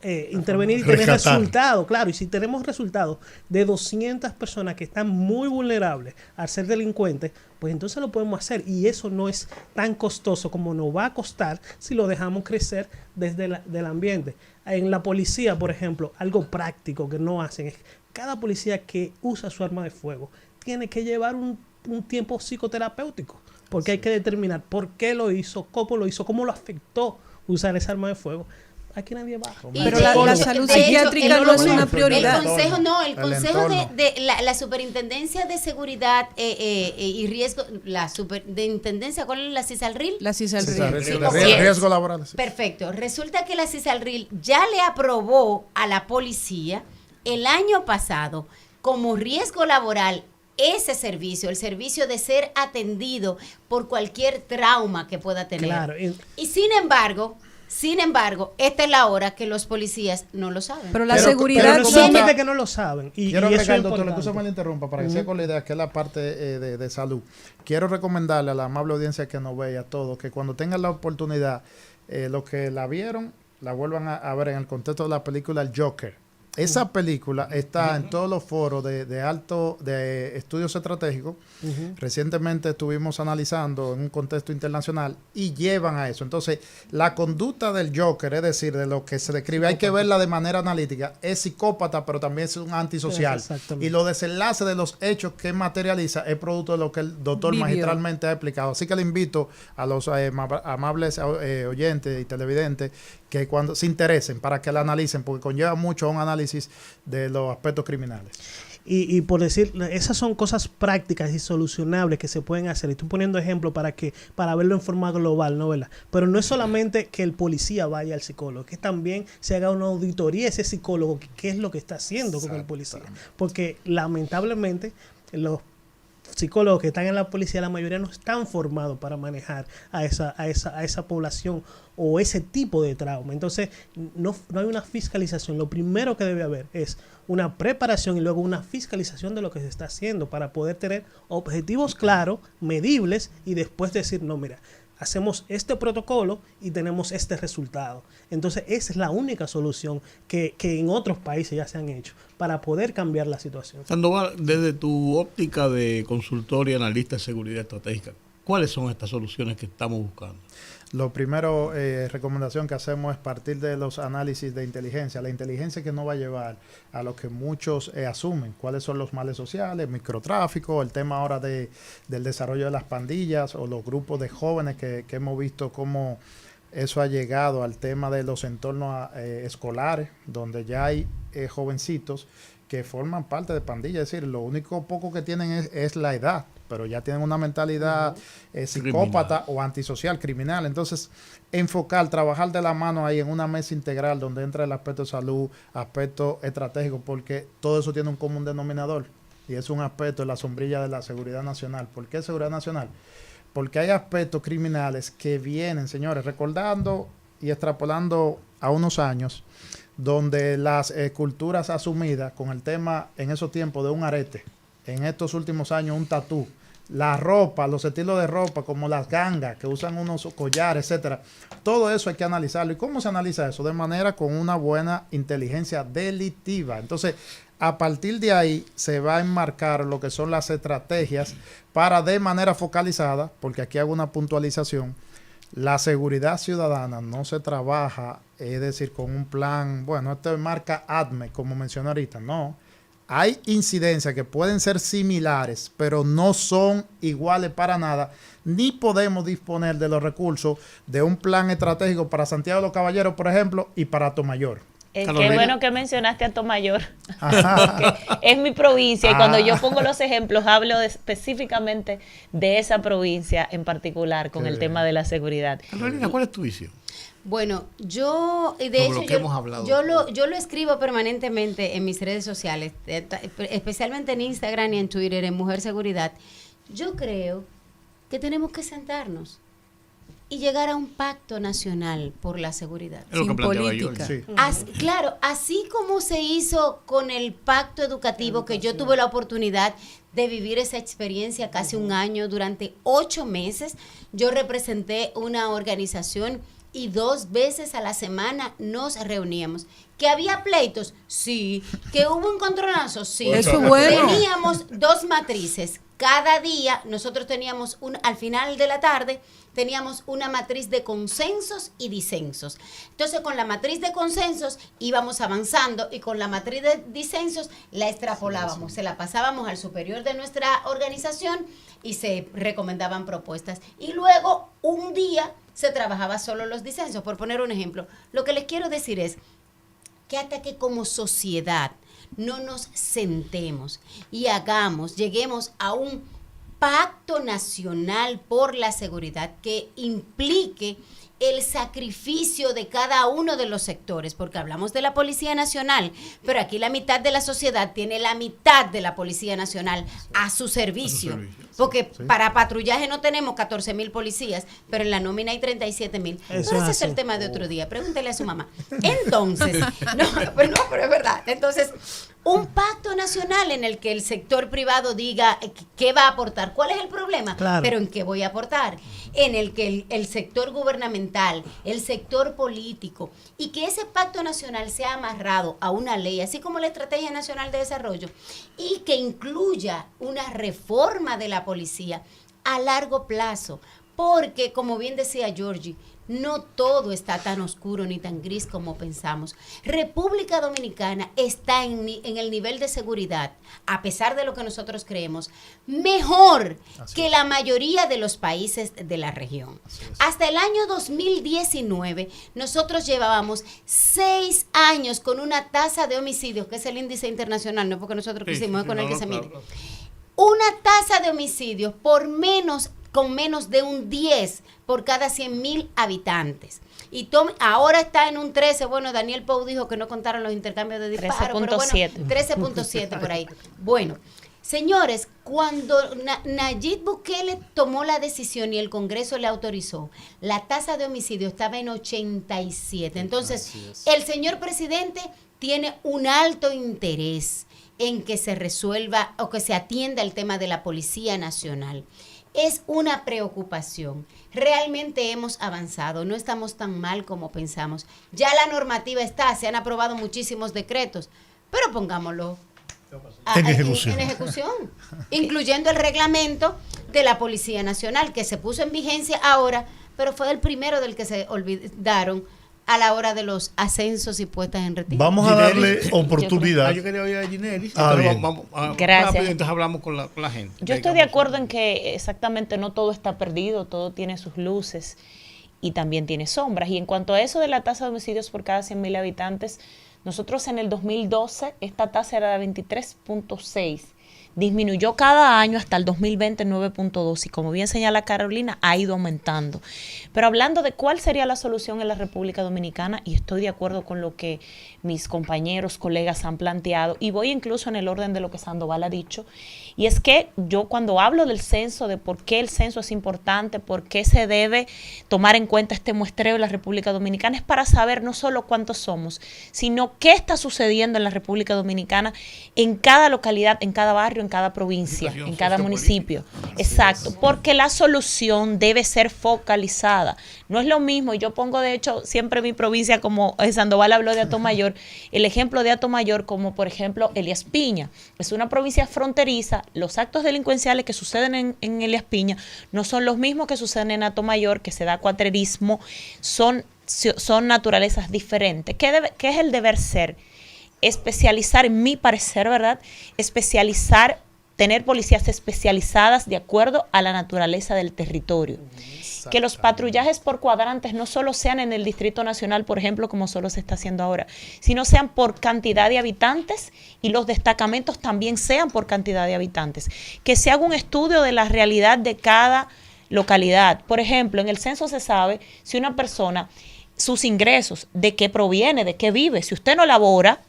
intervenir y tener
Rescatar.
resultados, claro, y si tenemos resultados de 200 personas que están muy vulnerables al ser delincuentes, pues entonces lo podemos hacer y eso no es tan costoso como nos va a costar si lo dejamos crecer desde del ambiente. En la policía, por ejemplo, algo práctico que no hacen es cada policía que usa su arma de fuego tiene que llevar un tiempo psicoterapéutico, porque hay que determinar por qué lo hizo, cómo lo afectó usar esa arma de fuego. Aquí nadie va.
Pero la salud psiquiátrica no es una prioridad.
El Consejo de la Superintendencia de Seguridad y Riesgo, la Superintendencia, ¿cuál es la CISALRIL?
La CISALRIL.
Riesgo laboral. Sí.
Perfecto. Resulta que la CISALRIL ya le aprobó a la policía el año pasado como riesgo laboral ese servicio, el servicio de ser atendido por cualquier trauma que pueda tener.
Claro.
Y sin embargo, esta es la hora que los policías no lo saben.
Pero la seguridad
no solamente que no lo saben.
Quiero
y eso
agregar,
es
doctor,
importante.
excusa me la interrumpa, para que sea con la idea, que es la parte de salud. Quiero recomendarle a la amable audiencia que nos ve y a todos, que cuando tengan la oportunidad, los que la vieron, la vuelvan a ver en el contexto de la película El Joker. Esa película está en todos los foros de estudios estratégicos. Recientemente estuvimos analizando en un contexto internacional y llevan a eso. Entonces, la conducta del Joker, es decir, de lo que se describe, hay que verla de manera analítica, es psicópata, pero también es un antisocial.
Exactamente.
Y los desenlaces de los hechos que materializa es producto de lo que el doctor
Vivió.
magistralmente ha explicado. Así que le invito a los amables oyentes y televidentes que cuando se interesen para que la analicen, porque conlleva mucho a un análisis de los aspectos criminales.
Y por decir, esas son cosas prácticas y solucionables que se pueden hacer. Y estoy poniendo ejemplos para verlo en forma global, ¿no? ¿Verdad? Pero no es solamente que el policía vaya al psicólogo, que también se haga una auditoría a ese psicólogo, qué es lo que está haciendo con el policía. Porque lamentablemente los psicólogos que están en la policía, la mayoría no están formados para manejar a esa población o ese tipo de trauma. Entonces, no hay una fiscalización. Lo primero que debe haber es una preparación y luego una fiscalización de lo que se está haciendo para poder tener objetivos claros, medibles y después decir, no, mira, hacemos este protocolo y tenemos este resultado. Entonces, esa es la única solución que en otros países ya se han hecho para poder cambiar la situación.
Sandoval, desde tu óptica de consultor y analista de seguridad estratégica, ¿cuáles son estas soluciones que estamos buscando?
Lo primero, recomendación que hacemos es partir de los análisis de inteligencia. La inteligencia que nos va a llevar a lo que muchos asumen, cuáles son los males sociales, microtráfico, el tema ahora del desarrollo de las pandillas o los grupos de jóvenes que hemos visto cómo eso ha llegado al tema de los entornos escolares, donde ya hay jovencitos que forman parte de pandillas. Es decir, lo único poco que tienen es la edad, pero ya tienen una mentalidad psicópata o antisocial, criminal. Entonces, trabajar de la mano ahí en una mesa integral donde entra el aspecto de salud, aspecto estratégico, porque todo eso tiene un común denominador y es un aspecto de la sombrilla de la seguridad nacional. ¿Por qué seguridad nacional? Porque hay aspectos criminales que vienen, señores, recordando y extrapolando a unos años, donde las culturas asumidas con el tema en esos tiempos de un arete, en estos últimos años un tatú, la ropa, los estilos de ropa como las gangas que usan unos collares, etcétera, todo eso hay que analizarlo. ¿Y cómo se analiza eso? De manera con una buena inteligencia delictiva. Entonces, a partir de ahí se va a enmarcar lo que son las estrategias para, de manera focalizada, porque aquí hago una puntualización, la seguridad ciudadana no se trabaja, es decir, con un plan, bueno, esto es marca ADME, como mencioné ahorita, no. Hay incidencias que pueden ser similares, pero no son iguales para nada, ni podemos disponer de los recursos de un plan estratégico para Santiago de los Caballeros, por ejemplo, y para Atomayor.
Qué bueno que mencionaste a Atomayor, porque es mi provincia y cuando yo pongo los ejemplos hablo específicamente de esa provincia en particular con el tema de la seguridad.
Carolina, ¿cuál es tu visión?
Bueno, yo, de hecho,
hemos hablado.
yo lo escribo permanentemente en mis redes sociales, especialmente en Instagram y en Twitter, en Mujer Seguridad. Yo creo que tenemos que sentarnos y llegar a un pacto nacional por la seguridad.
Es lo que
Sin
planteaba
política.
yo.
Sí.
Claro, así como se hizo con el pacto educativo, que yo tuve la oportunidad de vivir esa experiencia casi un año, durante 8 meses, yo representé una organización y 2 veces a la semana nos reuníamos. ¿Que había pleitos? Sí. ¿Que hubo encontronazos? Sí.
Eso es bueno.
Teníamos 2 matrices. Cada día nosotros teníamos al final de la tarde, teníamos una matriz de consensos y disensos. Entonces, con la matriz de consensos íbamos avanzando y con la matriz de disensos la extrapolábamos, se la pasábamos al superior de nuestra organización y se recomendaban propuestas. Y luego, un día, se trabajaba solo los disensos, por poner un ejemplo. Lo que les quiero decir es que hasta que como sociedad no nos sentemos y lleguemos a un pacto nacional por la seguridad que implique el sacrificio de cada uno de los sectores, porque hablamos de la Policía Nacional, pero aquí la mitad de la sociedad tiene la mitad de la Policía Nacional a su servicio. Porque para patrullaje no tenemos 14,000 policías, pero en la nómina hay 37,000. Pero ese es el tema de otro día. Pregúntele a su mamá. Entonces, pero es verdad. Entonces, un pacto nacional en el que el sector privado diga qué va a aportar, cuál es el problema,
Claro.
pero en qué voy a aportar, en el que el sector gubernamental, el sector político, y que ese pacto nacional sea amarrado a una ley, así como la Estrategia Nacional de Desarrollo, y que incluya una reforma de la policía a largo plazo, porque como bien decía Georgie, no todo está tan oscuro ni tan gris como pensamos. República Dominicana está en el nivel de seguridad, a pesar de lo que nosotros creemos, mejor que la mayoría de los países de la región. Hasta el año 2019, nosotros llevábamos 6 años con una tasa de homicidios, que es el índice internacional, no porque nosotros quisimos, es con el que se mide. Una tasa de homicidios con menos de un 10 por cada 100,000 habitantes. Y ahora está en un 13. Bueno, Daniel Pou dijo que no contaron los intercambios de disparos.
13.7.
Pero bueno, 13.7 por ahí. Bueno, señores, cuando Nayib Bukele tomó la decisión y el Congreso le autorizó, la tasa de homicidio estaba en 87. Entonces, el señor presidente tiene un alto interés en que se resuelva o que se atienda el tema de la Policía Nacional. Es una preocupación. Realmente hemos avanzado, no estamos tan mal como pensamos. Ya la normativa está, se han aprobado muchísimos decretos, pero pongámoslo
en ejecución.
En ejecución, incluyendo el reglamento de la Policía Nacional, que se puso en vigencia ahora, pero fue el primero del que se olvidaron a la hora de los ascensos y puestas en retiro.
Vamos a darle oportunidad.
Yo quería oír a Ginelis.
Bien.
Gracias.
Rápido, entonces hablamos con la gente.
Yo estoy de acuerdo en que exactamente no todo está perdido, todo tiene sus luces y también tiene sombras. Y en cuanto a eso de la tasa de homicidios por cada 100,000 habitantes, nosotros en el 2012 esta tasa era de 23.6. Disminuyó cada año hasta el 2020 9.2 y como bien señala Carolina, ha ido aumentando. Pero hablando de cuál sería la solución en la República Dominicana, y estoy de acuerdo con lo que mis compañeros, colegas han planteado, y voy incluso en el orden de lo que Sandoval ha dicho, y es que yo cuando hablo del censo, de por qué el censo es importante, por qué se debe tomar en cuenta este muestreo en la República Dominicana, es para saber no solo cuántos somos, sino qué está sucediendo en la República Dominicana, en cada localidad, en cada barrio, en cada provincia, en cada municipio. Exacto, porque la solución debe ser focalizada. No es lo mismo, y yo pongo de hecho siempre mi provincia, como Sandoval habló de Atomayor, el ejemplo de Atomayor como por ejemplo Elías Piña. Es una provincia fronteriza, los actos delincuenciales que suceden en Elías Piña no son los mismos que suceden en Atomayor, que se da cuatrerismo, son naturalezas diferentes. ¿Qué es el deber ser? Especializar, en mi parecer, ¿verdad? Tener policías especializadas de acuerdo a la naturaleza del territorio. Que los patrullajes por cuadrantes no solo sean en el Distrito Nacional, por ejemplo, como solo se está haciendo ahora, sino sean por cantidad de habitantes y los destacamentos también sean por cantidad de habitantes. Que se haga un estudio de la realidad de cada localidad. Por ejemplo, en el censo se sabe si una persona, sus ingresos, de qué proviene, de qué vive. Si usted no labora,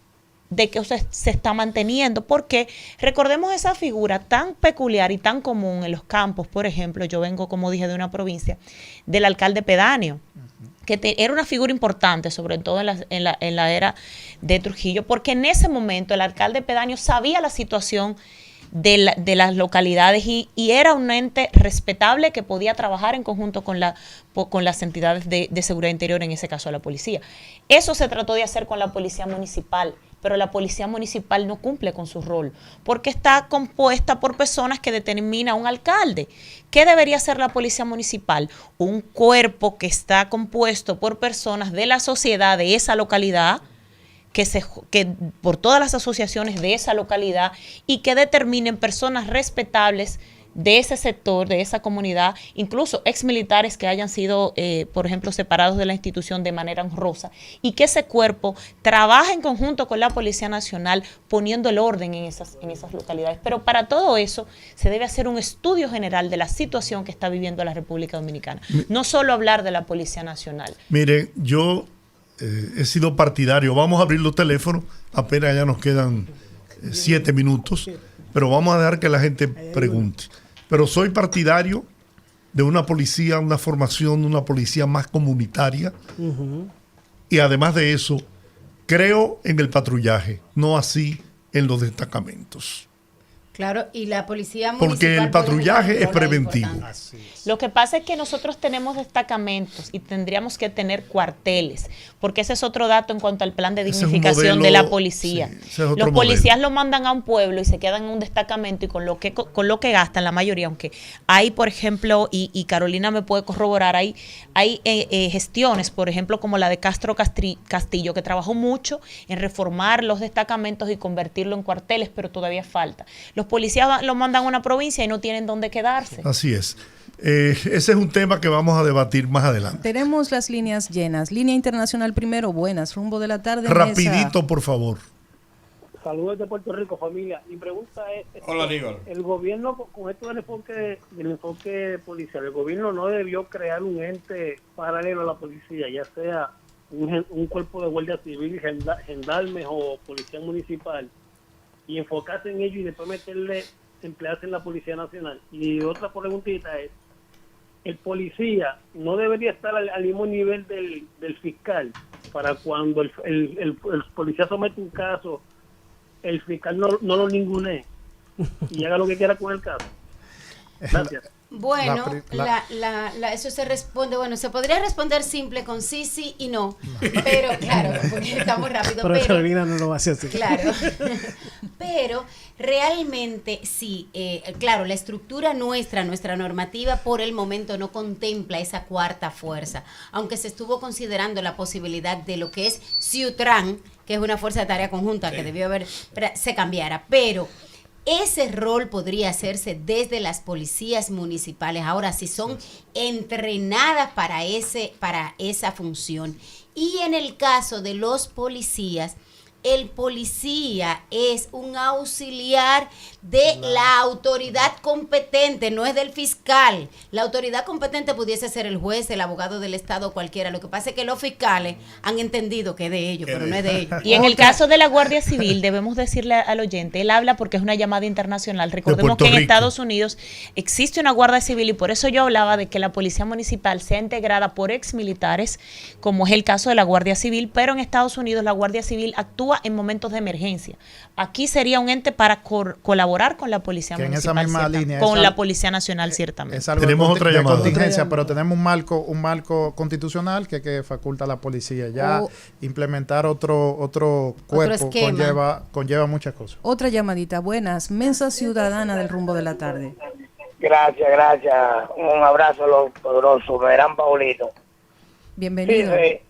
de que se está manteniendo, porque recordemos esa figura tan peculiar y tan común en los campos. Por ejemplo, yo vengo, como dije, de una provincia, del alcalde pedáneo, que era una figura importante, sobre todo en la era de Trujillo, porque en ese momento el alcalde pedáneo sabía la situación de las localidades y era un ente respetable que podía trabajar en conjunto con las entidades de seguridad interior, en ese caso la policía. Eso se trató de hacer con la policía municipal, pero la policía municipal no cumple con su rol, porque está compuesta por personas que determina un alcalde. ¿Qué debería hacer la policía municipal? Un cuerpo que está compuesto por personas de la sociedad de esa localidad, que por todas las asociaciones de esa localidad, y que determinen personas respetables de ese sector, de esa comunidad, incluso exmilitares que hayan sido, por ejemplo, separados de la institución de manera honrosa, y que ese cuerpo trabaje en conjunto con la Policía Nacional poniendo el orden en esas localidades. Pero para todo eso se debe hacer un estudio general de la situación que está viviendo la República Dominicana, no solo hablar de la Policía Nacional.
Mire, yo he sido partidario. Vamos a abrir los teléfonos, apenas ya nos quedan 7 minutos, pero vamos a dejar que la gente pregunte. Pero soy partidario de una policía, una formación, una policía más comunitaria. Y además de eso, creo en el patrullaje, no así en los destacamentos.
Claro, y la policía municipal...
Porque el patrullaje es preventivo.
Lo que pasa es que nosotros tenemos destacamentos y tendríamos que tener cuarteles, porque ese es otro dato en cuanto al plan de dignificación de la policía.
Sí,
los policías lo mandan a un pueblo y se quedan en un destacamento, y con lo que gastan la mayoría, aunque hay, por ejemplo, y Carolina me puede corroborar, hay gestiones, por ejemplo, como la de Castro Castillo, que trabajó mucho en reformar los destacamentos y convertirlo en cuarteles, pero todavía falta. Los policías lo mandan a una provincia y no tienen dónde quedarse.
Así es. Ese es un tema que vamos a debatir más adelante.
Tenemos las líneas llenas. Línea internacional primero, buenas, rumbo de la tarde.
Rapidito, por favor.
Saludos de Puerto Rico, familia. Mi pregunta es,
Hola, Aníbal.
el gobierno, con esto del enfoque policial, el gobierno no debió crear un ente paralelo a la policía, ya sea un cuerpo de guardia civil, gendarmes o policía municipal, y enfocarse en ello y después emplearse en la Policía Nacional. Y otra preguntita es, el policía no debería estar al mismo nivel del fiscal, para cuando el policía somete un caso, el fiscal no lo ningunee y haga lo que quiera con el caso. Gracias.
Bueno, eso se responde, se podría responder simple con sí, sí y no, pero claro, porque está muy rápido.
Pero Carolina no lo va a hacer así.
Claro, pero realmente sí, claro, la estructura nuestra normativa por el momento no contempla esa cuarta fuerza, aunque se estuvo considerando la posibilidad de lo que es Ciutran, que es una fuerza de tarea conjunta que debió se cambiara, pero ese rol podría hacerse desde las policías municipales. Ahora, si son entrenadas para esa función. Y en el caso de los policías, el policía es un auxiliar de la autoridad competente, no es del fiscal. La autoridad competente pudiese ser el juez, el abogado del Estado, cualquiera. Lo que pasa es que los fiscales han entendido que es de ellos, pero no es de ellos.
Y en el caso de la Guardia Civil, debemos decirle al oyente, él habla porque es una llamada internacional. Recordemos que en Estados Unidos existe una Guardia Civil, y por eso yo hablaba de que la Policía Municipal sea integrada por exmilitares, como es el caso de la Guardia Civil, pero en Estados Unidos la Guardia Civil actúa en momentos de emergencia. Aquí sería un ente para colaborar con la Policía
que
Municipal,
en esa misma línea,
con la Policía Nacional, ciertamente.
Es algo
Tenemos otra llamada.
Contingencia, pero tenemos un marco constitucional que faculta a la policía. Ya implementar otro cuerpo conlleva muchas cosas.
Otra llamadita, buenas, Mensa Ciudadana del rumbo de la tarde.
Gracias. Un abrazo a los poderosos. Verán, Paulino.
Bienvenido.
Sí,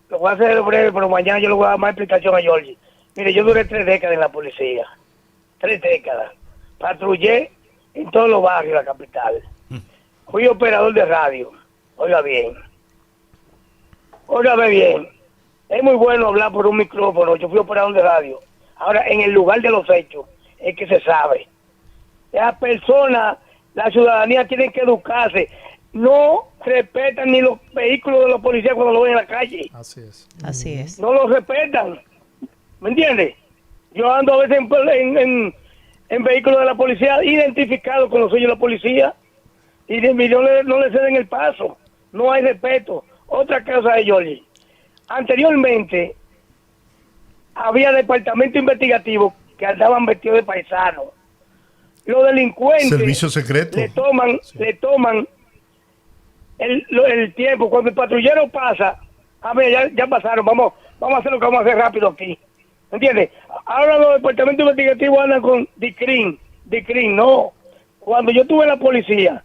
lo voy a hacer breve, pero mañana yo le voy a dar más explicación a Georgie. Mire, yo duré 3 décadas en la policía. 3 décadas. Patrullé en todos los barrios de la capital. Fui operador de radio. Óigame bien. Es muy bueno hablar por un micrófono. Yo fui operador de radio. Ahora, en el lugar de los hechos, es que se sabe. Las personas, la ciudadanía tienen que educarse. No respetan ni los vehículos de los policías cuando lo ven en la calle.
Así es.
Así es.
No los respetan. ¿Me entiendes? Yo ando a veces en vehículos de la policía identificados con los sellos de la policía y no le ceden el paso. No hay respeto. Otra cosa de Jorge. Anteriormente había departamento investigativo que andaban vestidos de paisanos. Los delincuentes
Servicio secreto.
le toman el tiempo. Cuando el patrullero pasa, a ver, ya pasaron, vamos a hacer lo que vamos a hacer rápido aquí. ¿Entiendes? Ahora los departamentos investigativos andan con DICRIN, no. Cuando yo estuve en la policía,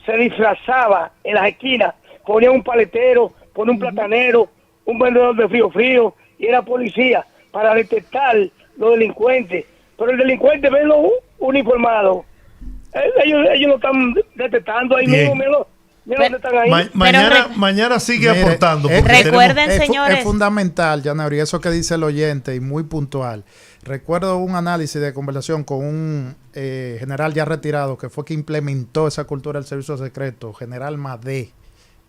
se disfrazaba en las esquinas, ponía un paletero, ponía un platanero, un vendedor de frío, y era policía para detectar los delincuentes. Pero el delincuente ve los uniformados. Ellos lo están detectando ahí
Bien.
mismo, mira dónde están ahí.
Mañana sigue
Mire,
aportando. porque
recuerden,
es
señores.
fundamental, Yaneuri, eso que dice el oyente y muy puntual. Recuerdo un análisis de conversación con un general ya retirado que fue que implementó esa cultura del servicio secreto, general Madé.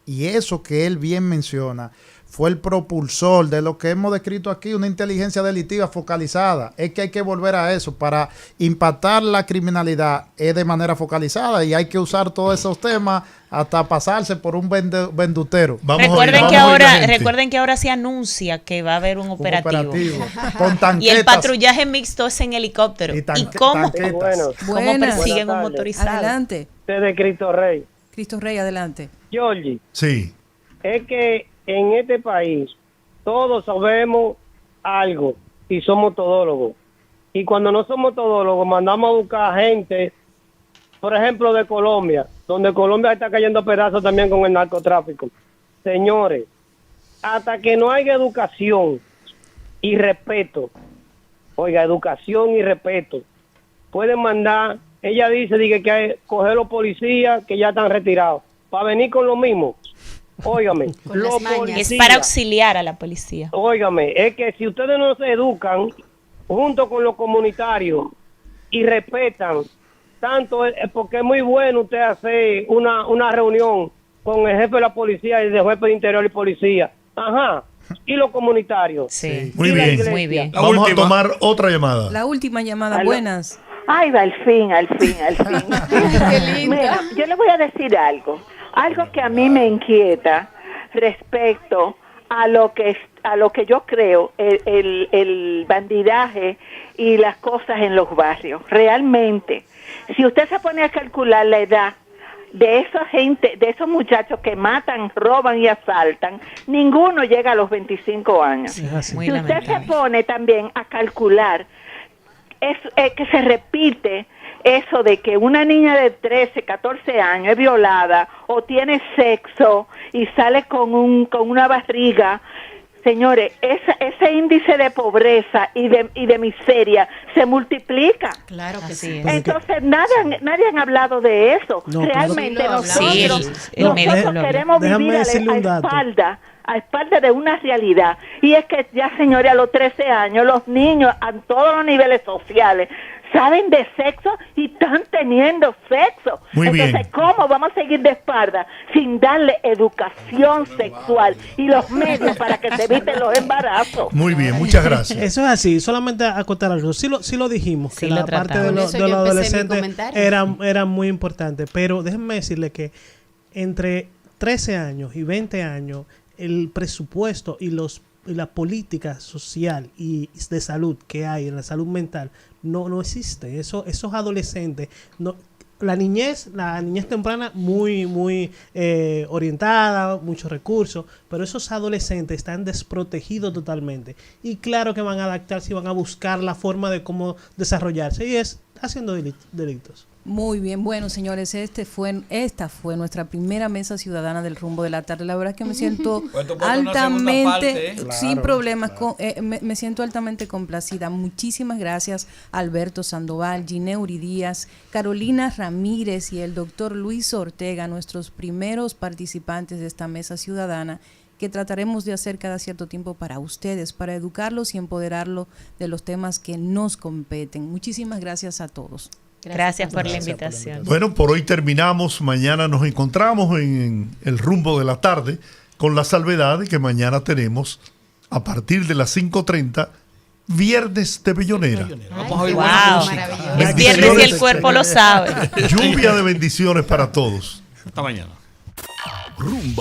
Y eso que él bien menciona fue el propulsor de lo que hemos descrito aquí, una inteligencia delictiva focalizada. Es que hay que volver a eso. Para impactar la criminalidad es de manera focalizada y hay que usar todos esos temas hasta pasarse por un vendutero.
Recuerden que ahora se anuncia que va a haber un operativo.
Con tanquetas.
Y el patrullaje mixto es en helicóptero. ¿Y cómo persiguen un motorizado?
Adelante.
Desde Cristo Rey.
Cristo Rey, adelante.
Georgie,
Sí.
es que en este país todos sabemos algo y somos todólogos. Y cuando no somos todólogos, mandamos a buscar gente, por ejemplo, de Colombia, donde Colombia está cayendo a pedazos también con el narcotráfico. Señores, hasta que no haya educación y respeto, educación y respeto, pueden mandar, ella dice que hay que coger los policías que ya están retirados, para venir con lo mismo. Óigame, los policías,
es para auxiliar a la policía.
Óigame, es que si ustedes no se educan junto con los comunitarios y respetan tanto, porque es muy bueno usted hacer una reunión con el jefe de la policía y el jefe de interior y policía. Ajá. Y los comunitarios.
Sí.
Muy bien.
Muy bien.
Vamos a tomar otra llamada.
La última llamada,
Aló.
buenas.
Ay, va, al fin.
Qué linda.
Mira, yo le voy a decir algo que a mí me inquieta respecto a lo que yo creo el bandidaje y las cosas en los barrios. Realmente, si usted se pone a calcular la edad de esa gente, de esos muchachos que matan, roban y asaltan, ninguno llega a los 25 años.
Es así.
Muy
Si usted
lamentable.
se pone también a calcular que se repite eso de que una niña de 13, 14 años es violada o tiene sexo y sale con una barriga. Señores, ese índice de pobreza y de miseria se multiplica.
Claro que sí.
Entonces nadie han hablado de eso.
No,
Realmente
claro.
Sí,
nosotros
el médico lo habla.
queremos
Déjame
vivir
decirle un dato.
a espalda de una realidad. Y es que ya, señores, a los 13 años, los niños a todos los niveles sociales saben de sexo y están teniendo sexo.
Muy bien.
Entonces, ¿cómo vamos a seguir de espalda sin darle educación sexual y los medios para que se eviten los embarazos?
Muy bien, muchas gracias.
Eso es así, solamente acotar algo. Sí lo dijimos, que
Sí, lo
la parte
tratamos.
de,
Con eso
de
yo
los
empecé mi
adolescentes
comentario.
era muy importante. Pero déjenme decirle que entre 13 años y 20 años, el presupuesto y la política social y de salud que hay en la salud mental no existe. Esos adolescentes, la niñez temprana muy orientada, muchos recursos, pero esos adolescentes están desprotegidos totalmente. Y claro que van a adaptarse y van a buscar la forma de cómo desarrollarse, y es haciendo delitos.
Muy bien, bueno señores, esta fue nuestra primera mesa ciudadana del Rumbo de la Tarde. La verdad es que me siento
Pues esto puede ser una segunda
altamente,
parte,
sin problemas, me siento altamente complacida. Muchísimas gracias a Alberto Sandoval, Gineuri Díaz, Carolina Ramírez y el doctor Luis Ortega, nuestros primeros participantes de esta mesa ciudadana, que trataremos de hacer cada cierto tiempo para ustedes, para educarlos y empoderarlos de los temas que nos competen. Muchísimas gracias a todos.
Gracias por la invitación.
Bueno, por hoy terminamos. Mañana nos encontramos en el Rumbo de la Tarde, con la salvedad de que mañana tenemos, a partir de las 5:30, viernes de Bellonera.
Vamos a oír
Wow.
buena música.
Es viernes y el cuerpo lo sabe.
Lluvia de bendiciones para todos.
Hasta mañana.
Rumba